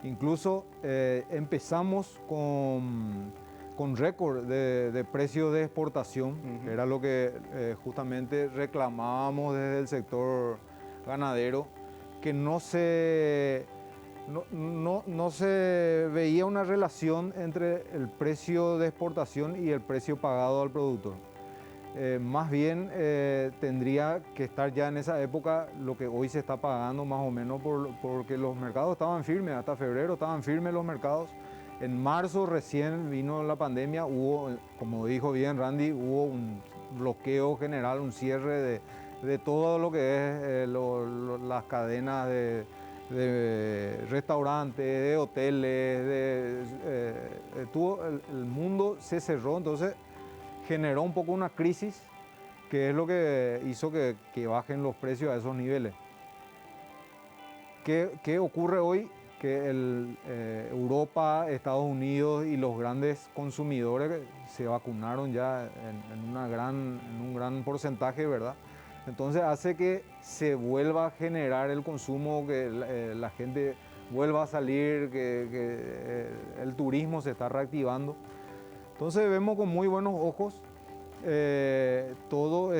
Incluso empezamos con récord de precios de exportación, que era lo que justamente reclamábamos desde el sector ganadero, que no se veía una relación entre el precio de exportación y el precio pagado al productor. Más bien tendría que estar ya en esa época lo que hoy se está pagando más o menos porque los mercados estaban firmes, hasta febrero estaban firmes los mercados. En marzo recién vino la pandemia, hubo, como dijo bien Randy, hubo un bloqueo general, un cierre de todo lo que es las cadenas de restaurantes, de hoteles, todo el mundo se cerró, entonces generó un poco una crisis que es lo que hizo que bajen los precios a esos niveles. ¿Qué ocurre hoy? Que Europa, Estados Unidos y los grandes consumidores se vacunaron ya en un gran porcentaje, ¿verdad? Entonces hace que se vuelva a generar el consumo, que la gente vuelva a salir, que el turismo se está reactivando. Entonces vemos con muy buenos ojos todo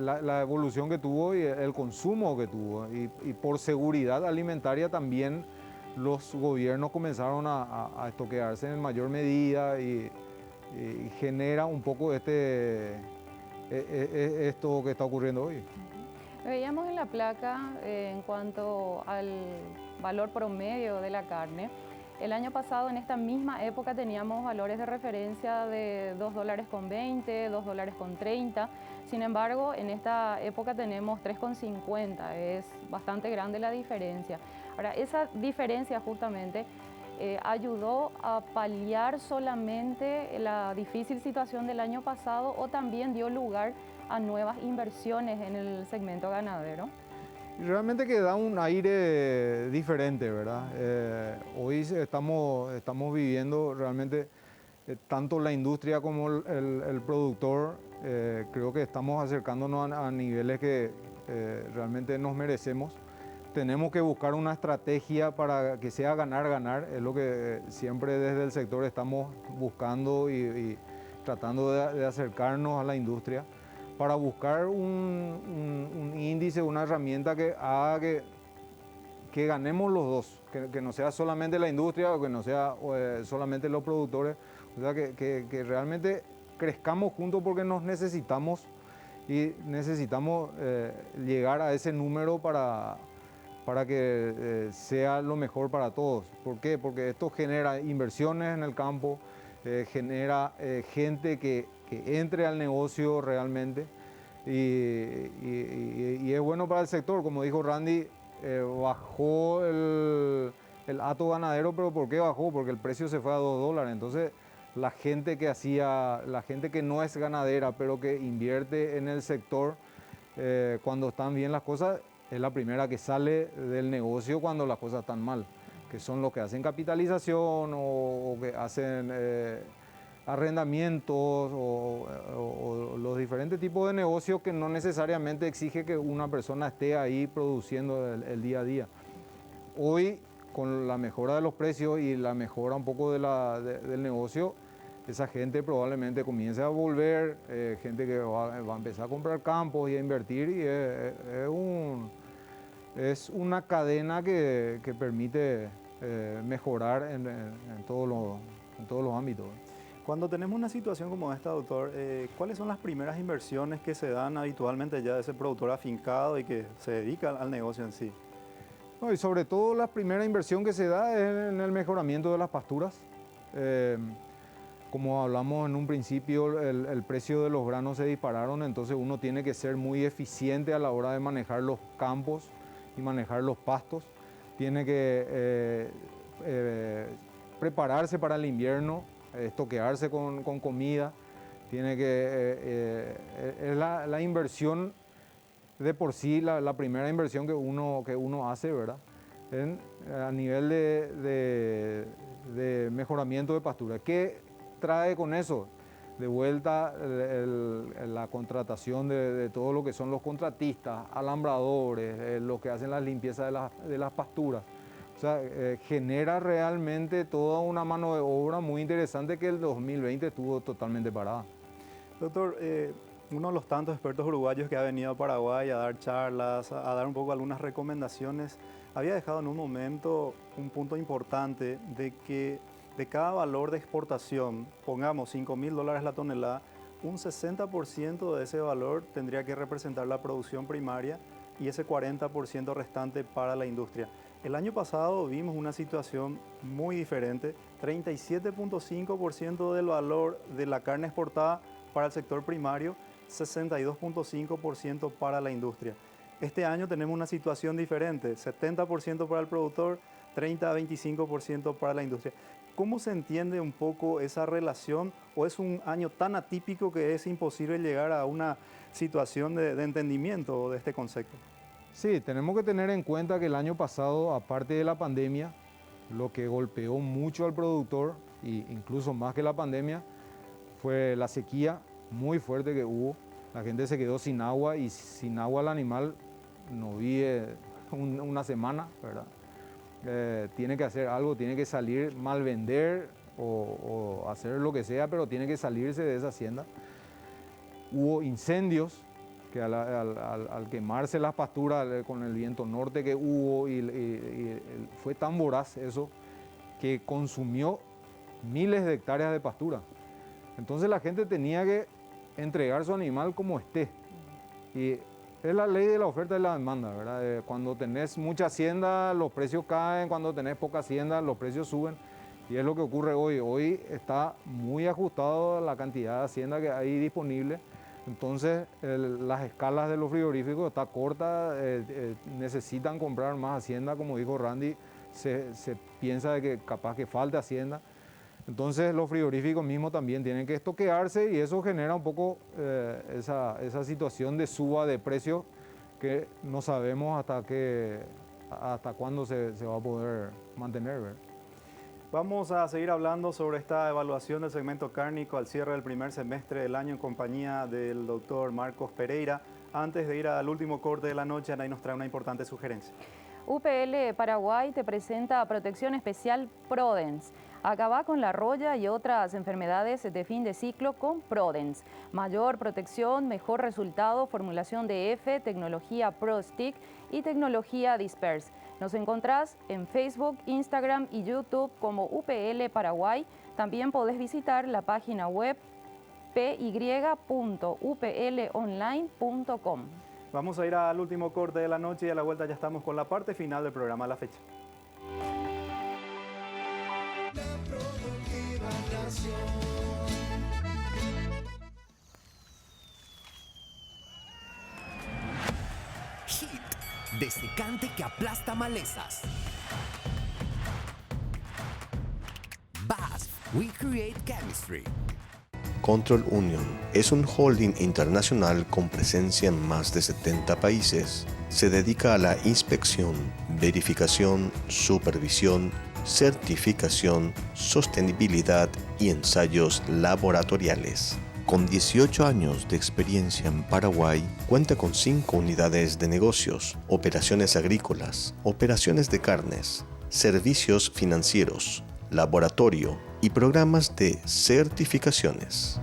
la evolución que tuvo y el consumo que tuvo. Y por seguridad alimentaria también los gobiernos comenzaron a estoquearse en mayor medida y genera un poco esto que está ocurriendo hoy. Veíamos en la placa en cuanto al valor promedio de la carne. El año pasado en esta misma época teníamos valores de referencia de $2,20, $2,30. Sin embargo, en esta época tenemos $3,50. Es bastante grande la diferencia. Ahora, esa diferencia justamente ayudó a paliar solamente la difícil situación del año pasado o también dio lugar a nuevas inversiones en el segmento ganadero? Realmente que da un aire diferente, ¿verdad? Hoy estamos viviendo realmente tanto la industria como el productor, creo que estamos acercándonos a niveles que realmente nos merecemos. Tenemos que buscar una estrategia para que sea ganar-ganar, es lo que siempre desde el sector estamos buscando y tratando de acercarnos a la industria para buscar un índice, una herramienta que haga que ganemos los dos, que no sea solamente la industria o que no sea solamente los productores, o sea, que realmente crezcamos juntos porque nos necesitamos y necesitamos llegar a ese número para que sea lo mejor para todos. ¿Por qué? Porque esto genera inversiones en el campo, genera gente que entre al negocio realmente y es bueno para el sector. Como dijo Randy, bajó el hato ganadero, pero ¿por qué bajó? Porque el precio se fue a $2. Entonces la gente que no es ganadera pero que invierte en el sector, cuando están bien las cosas, es la primera que sale del negocio cuando las cosas están mal, que son los que hacen capitalización o que hacen arrendamientos o los diferentes tipos de negocios que no necesariamente exige que una persona esté ahí produciendo el día a día. Hoy, con la mejora de los precios y la mejora un poco del negocio, esa gente probablemente comience a volver, gente que va a empezar a comprar campos y a invertir, y es una cadena que permite mejorar en todos los ámbitos. Cuando tenemos una situación como esta, doctor, ¿cuáles son las primeras inversiones que se dan habitualmente ya de ese productor afincado y que se dedica al negocio en sí? No, y sobre todo la primera inversión que se da es en el mejoramiento de las pasturas. Como hablamos en un principio, el precio de los granos se dispararon, entonces uno tiene que ser muy eficiente a la hora de manejar los campos y manejar los pastos. Tiene que prepararse para el invierno, estoquearse con comida. Tiene que es la inversión de por sí, la primera inversión que uno hace, ¿verdad? A nivel de mejoramiento de pastura. ¿Qué trae con eso? De vuelta la contratación de todo lo que son los contratistas, alambradores, los que hacen la limpieza de las pasturas. O sea, genera realmente toda una mano de obra muy interesante que el 2020 estuvo totalmente parada. Doctor, uno de los tantos expertos uruguayos que ha venido a Paraguay a dar charlas, a dar un poco algunas recomendaciones, había dejado en un momento un punto importante de que de cada valor de exportación, pongamos $5.000 la tonelada, un 60% de ese valor tendría que representar la producción primaria y ese 40% restante para la industria. El año pasado vimos una situación muy diferente, 37.5% del valor de la carne exportada para el sector primario, 62.5% para la industria. Este año tenemos una situación diferente, 70% para el productor, 30 a 25% para la industria. ¿Cómo se entiende un poco esa relación o es un año tan atípico que es imposible llegar a una situación de entendimiento de este concepto? Sí, tenemos que tener en cuenta que el año pasado, aparte de la pandemia, lo que golpeó mucho al productor, e incluso más que la pandemia, fue la sequía muy fuerte que hubo. La gente se quedó sin agua y sin agua el animal no vive una semana, ¿verdad? Tiene que hacer algo, tiene que salir, mal vender o hacer lo que sea, pero tiene que salirse de esa hacienda. Hubo incendios que al quemarse las pasturas con el viento norte que hubo y fue tan voraz eso que consumió miles de hectáreas de pastura. Entonces la gente tenía que entregar su animal como esté. Y es la ley de la oferta y la demanda, ¿verdad? Cuando tenés mucha hacienda, los precios caen, cuando tenés poca hacienda, los precios suben. Y es lo que ocurre hoy. Hoy está muy ajustado la cantidad de hacienda que hay disponible. Entonces las escalas de los frigoríficos están cortas, necesitan comprar más hacienda, como dijo Randy, se piensa de que capaz que falte Hacienda. Entonces los frigoríficos mismos también tienen que estoquearse y eso genera un poco esa situación de suba de precios que no sabemos hasta cuándo se va a poder mantener, ¿verdad? Vamos a seguir hablando sobre esta evaluación del segmento cárnico al cierre del primer semestre del año en compañía del doctor Marcos Pereira. Antes de ir al último corte de la noche, Anaí nos trae una importante sugerencia. UPL Paraguay te presenta protección especial Prodens. Acaba con la roya y otras enfermedades de fin de ciclo con Prodens. Mayor protección, mejor resultado, formulación de F, tecnología ProStick y tecnología Disperse. Nos encontrás en Facebook, Instagram y YouTube como UPL Paraguay. También podés visitar la página web py.uplonline.com. Vamos a ir al último corte de la noche y a la vuelta ya estamos con la parte final del programa La Fecha. HIT, desecante que aplasta malezas. BASF, we create chemistry. Control Union es un holding internacional con presencia en más de 70 países. Se dedica a la inspección, verificación, supervisión, certificación, sostenibilidad y ensayos laboratoriales. Con 18 años de experiencia en Paraguay, cuenta con 5 unidades de negocios, operaciones agrícolas, operaciones de carnes, servicios financieros, laboratorio y programas de certificaciones.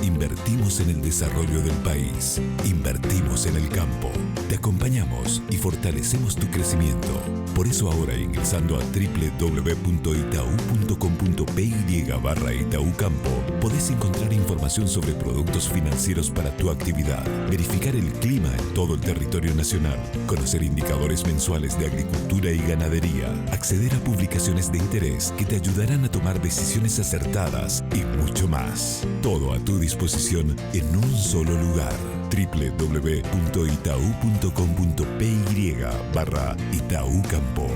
Invertimos en el desarrollo del país. Invertimos en el campo. Te acompañamos y fortalecemos tu crecimiento. Por eso ahora ingresando a www.itau.com.py/Itaú Campo podés encontrar información sobre productos financieros para tu actividad, verificar el clima en todo el territorio nacional, conocer indicadores mensuales de agricultura y ganadería, acceder a publicaciones de interés que te ayudarán a tomar decisiones acertadas y mucho más. Todo a tu disposición en un solo lugar. www.itau.com.py/Itaú Campo.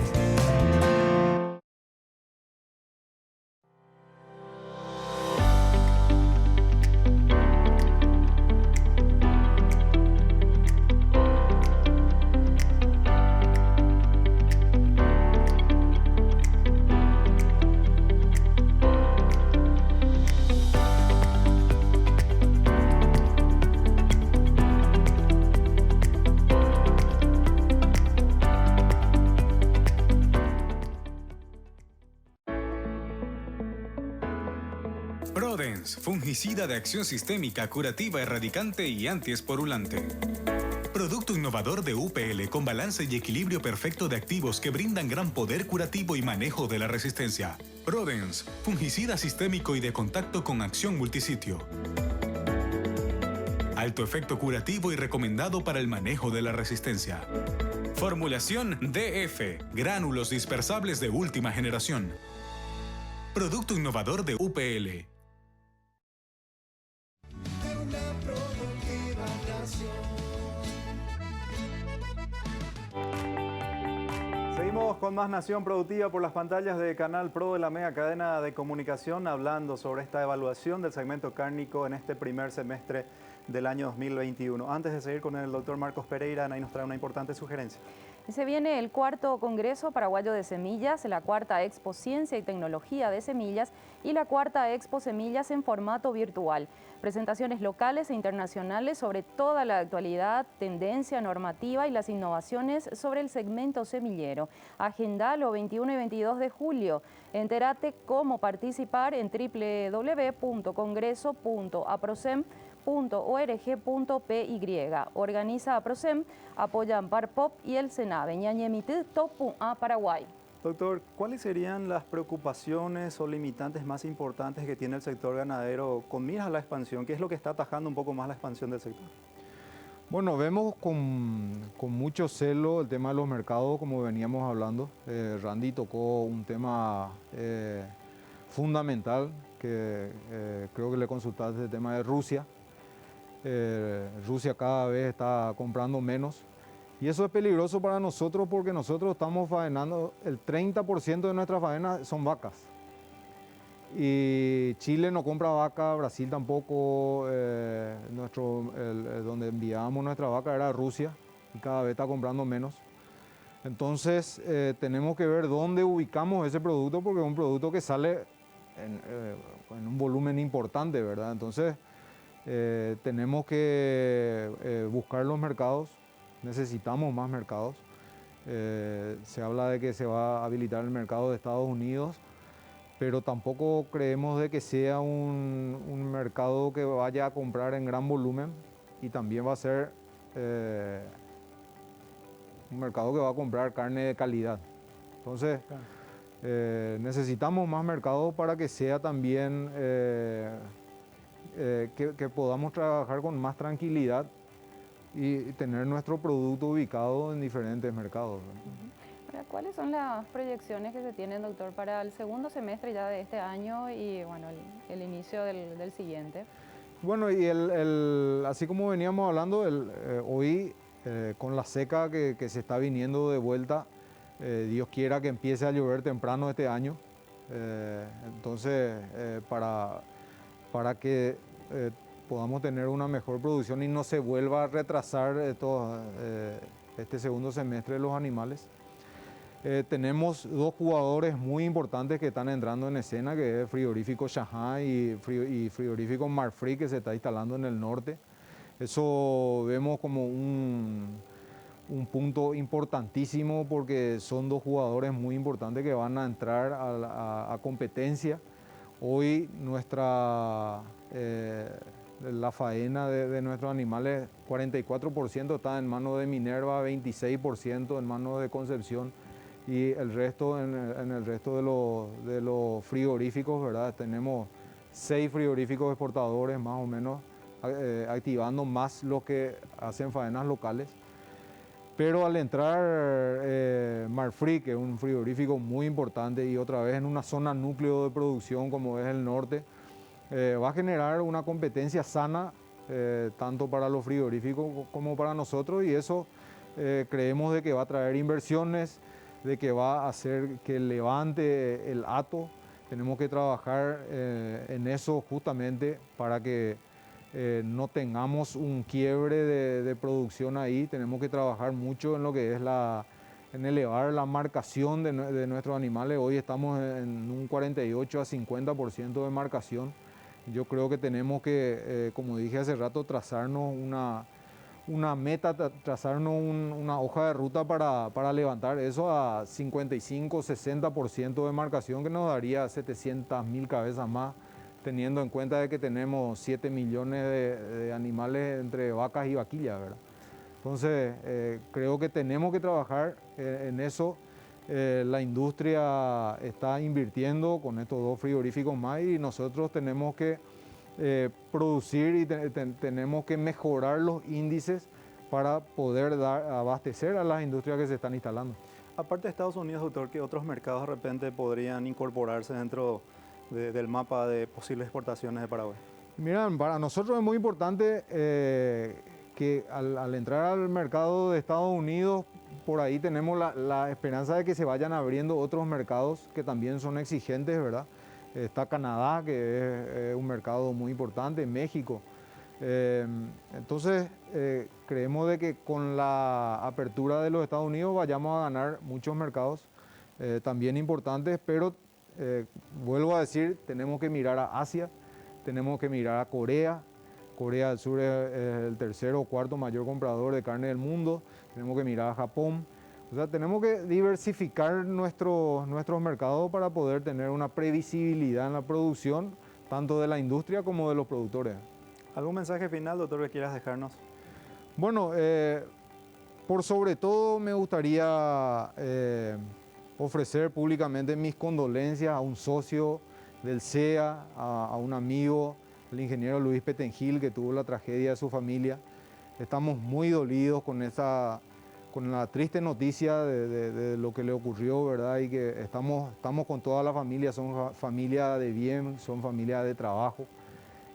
Prodens, fungicida de acción sistémica, curativa, erradicante y antiesporulante. Producto innovador de UPL con balance y equilibrio perfecto de activos que brindan gran poder curativo y manejo de la resistencia. Prodens, fungicida sistémico y de contacto con acción multisitio. Alto efecto curativo y recomendado para el manejo de la resistencia. Formulación DF, gránulos dispersables de última generación. Producto innovador de UPL. Seguimos con más Nación Productiva por las pantallas de Canal Pro de la mega cadena de comunicación, hablando sobre esta evaluación del segmento cárnico en este primer semestre del año 2021. Antes de seguir con el doctor Marcos Pereira, ahí nos trae una importante sugerencia. Se viene el cuarto Congreso Paraguayo de Semillas, la cuarta Expo Ciencia y Tecnología de Semillas y la cuarta Expo Semillas en formato virtual. Presentaciones locales e internacionales sobre toda la actualidad, tendencia normativa y las innovaciones sobre el segmento semillero. Agendalo 21 y 22 de julio. Entérate cómo participar en www.congreso.aprocem.com.py. .org.py. Organiza APROCEM, apoya Ampar Pop y el Senave. Ñañemitid Topu a Paraguay. Doctor, ¿cuáles serían las preocupaciones o limitantes más importantes que tiene el sector ganadero con miras a la expansión? ¿Qué es lo que está atajando un poco más la expansión del sector? Bueno, vemos con mucho celo el tema de los mercados, como veníamos hablando. Randy tocó un tema fundamental, que creo que le consultaste, el tema de Rusia. Rusia cada vez está comprando menos. Y eso es peligroso para nosotros porque nosotros estamos faenando, el 30% de nuestras faenas son vacas. Y Chile no compra vaca, Brasil tampoco, donde enviábamos nuestra vaca era Rusia y cada vez está comprando menos. Entonces tenemos que ver dónde ubicamos ese producto porque es un producto que sale en un volumen importante, ¿verdad? Entonces tenemos que buscar los mercados. Necesitamos más mercados. Se habla de que se va a habilitar el mercado de Estados Unidos, pero tampoco creemos de que sea un mercado que vaya a comprar en gran volumen y también va a ser un mercado que va a comprar carne de calidad. Entonces, necesitamos más mercados para que sea también que podamos trabajar con más tranquilidad y tener nuestro producto ubicado en diferentes mercados. Ahora, ¿cuáles son las proyecciones que se tienen, doctor, para el segundo semestre ya de este año y bueno, el inicio del siguiente? Bueno, y así como veníamos hablando, hoy con la seca que se está viniendo de vuelta, Dios quiera que empiece a llover temprano este año. Entonces, para que podamos tener una mejor producción y no se vuelva a retrasar este segundo semestre de los animales. Tenemos dos jugadores muy importantes que están entrando en escena, que es el frigorífico Shanghai y frigorífico Marfrig, que se está instalando en el norte. Eso vemos como un punto importantísimo porque son dos jugadores muy importantes que van a entrar a competencia. Hoy la faena de nuestros animales, 44% está en manos de Minerva, 26% en manos de Concepción y el resto en el resto de los frigoríficos, ¿verdad? Tenemos 6 frigoríficos exportadores más o menos, activando más los que hacen faenas locales. Pero al entrar Marfrig, que es un frigorífico muy importante y otra vez en una zona núcleo de producción como es el norte, va a generar una competencia sana tanto para los frigoríficos como para nosotros y eso creemos de que va a traer inversiones, de que va a hacer que levante el hato. Tenemos que trabajar en eso justamente para que no tengamos un quiebre de producción ahí. Tenemos que trabajar mucho en lo que es en elevar la marcación de nuestros animales. Hoy estamos en un 48 a 50% de marcación. Yo creo que tenemos que, como dije hace rato, trazarnos una meta, trazarnos una hoja de ruta para levantar eso a 55-60% de marcación, que nos daría 700.000 cabezas más, teniendo en cuenta de que tenemos 7 millones de animales entre vacas y vaquillas, ¿verdad? Entonces, creo que tenemos que trabajar en eso. La industria está invirtiendo con estos 2 frigoríficos más y nosotros tenemos que producir y tenemos que mejorar los índices para poder abastecer a las industrias que se están instalando. Aparte de Estados Unidos, doctor, ¿qué otros mercados de repente podrían incorporarse dentro del mapa de posibles exportaciones de Paraguay? Miren, para nosotros es muy importante que al entrar al mercado de Estados Unidos, por ahí tenemos la esperanza de que se vayan abriendo otros mercados que también son exigentes, ¿verdad? Está Canadá, que es un mercado muy importante, México. Entonces, creemos de que con la apertura de los Estados Unidos vayamos a ganar muchos mercados también importantes, pero vuelvo a decir, tenemos que mirar a Asia, tenemos que mirar a Corea. Corea del Sur es el tercer o cuarto mayor comprador de carne del mundo. Tenemos que mirar a Japón. O sea, tenemos que diversificar nuestros mercados para poder tener una previsibilidad en la producción, tanto de la industria como de los productores. ¿Algún mensaje final, doctor, que quieras dejarnos? Bueno, por sobre todo me gustaría ofrecer públicamente mis condolencias a un socio del CEA, a un amigo, el ingeniero Luis Petengil, que tuvo la tragedia de su familia. Estamos muy dolidos con la triste noticia de lo que le ocurrió, ¿verdad? Y que estamos con toda la familia, son familia de bien, son familia de trabajo.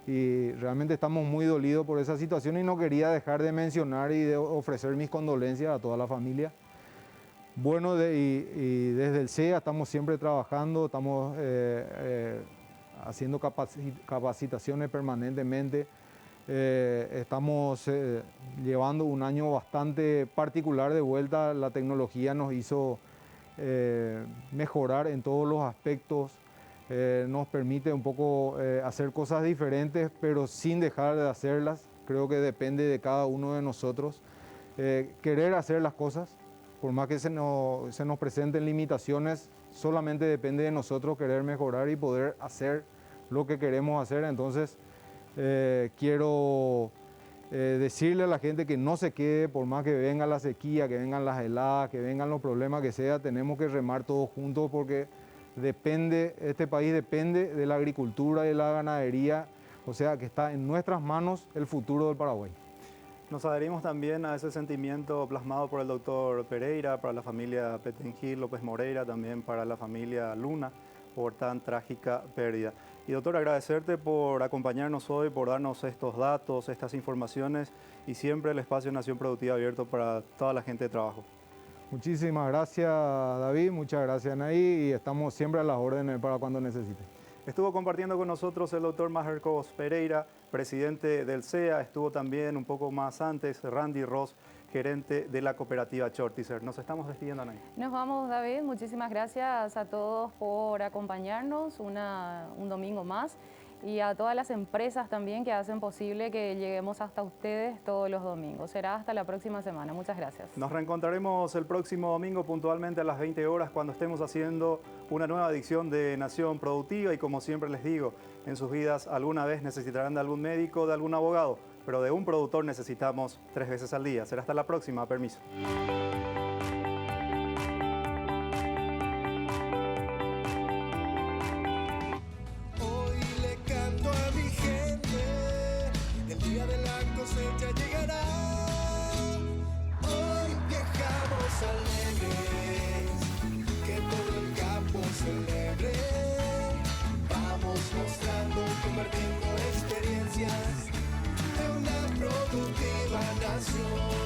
Y realmente estamos muy dolidos por esa situación y no quería dejar de mencionar y de ofrecer mis condolencias a toda la familia. Bueno, y desde el CEA estamos siempre trabajando, estamos haciendo capacitaciones permanentemente. Estamos llevando un año bastante particular de vuelta. La tecnología nos hizo mejorar en todos los aspectos. Nos permite un poco hacer cosas diferentes, pero sin dejar de hacerlas. Creo que depende de cada uno de nosotros. Querer hacer las cosas, por más que se nos presenten limitaciones, solamente depende de nosotros querer mejorar y poder hacer lo que queremos hacer. Entonces, quiero decirle a la gente que no se quede, por más que venga la sequía, que vengan las heladas, que vengan los problemas que sea, tenemos que remar todos juntos porque este país depende de la agricultura y de la ganadería, o sea que está en nuestras manos el futuro del Paraguay. Nos adherimos también a ese sentimiento plasmado por el doctor Pereira, para la familia Petengil, López Moreira, también para la familia Luna, por tan trágica pérdida. Y doctor, agradecerte por acompañarnos hoy, por darnos estos datos, estas informaciones y siempre el espacio Nación Productiva abierto para toda la gente de trabajo. Muchísimas gracias, David, muchas gracias, Anaí, y estamos siempre a las órdenes para cuando necesite. Estuvo compartiendo con nosotros el doctor Marcos Pereira, presidente del CEA. Estuvo también un poco más antes Randy Ross, gerente de la cooperativa Chortizer. Nos estamos despidiendo, Anaí. Nos vamos, David. Muchísimas gracias a todos por acompañarnos un domingo más. Y a todas las empresas también que hacen posible que lleguemos hasta ustedes todos los domingos. Será hasta la próxima semana. Muchas gracias. Nos reencontraremos el próximo domingo puntualmente a las 20 horas cuando estemos haciendo una nueva edición de Nación Productiva. Y como siempre les digo, en sus vidas alguna vez necesitarán de algún médico, de algún abogado, pero de un productor necesitamos 3 veces al día. Será hasta la próxima. Permiso. Cosecha llegará. Hoy viajamos alegres, que todo el campo celebre. Vamos mostrando, compartiendo experiencias de una productiva nación.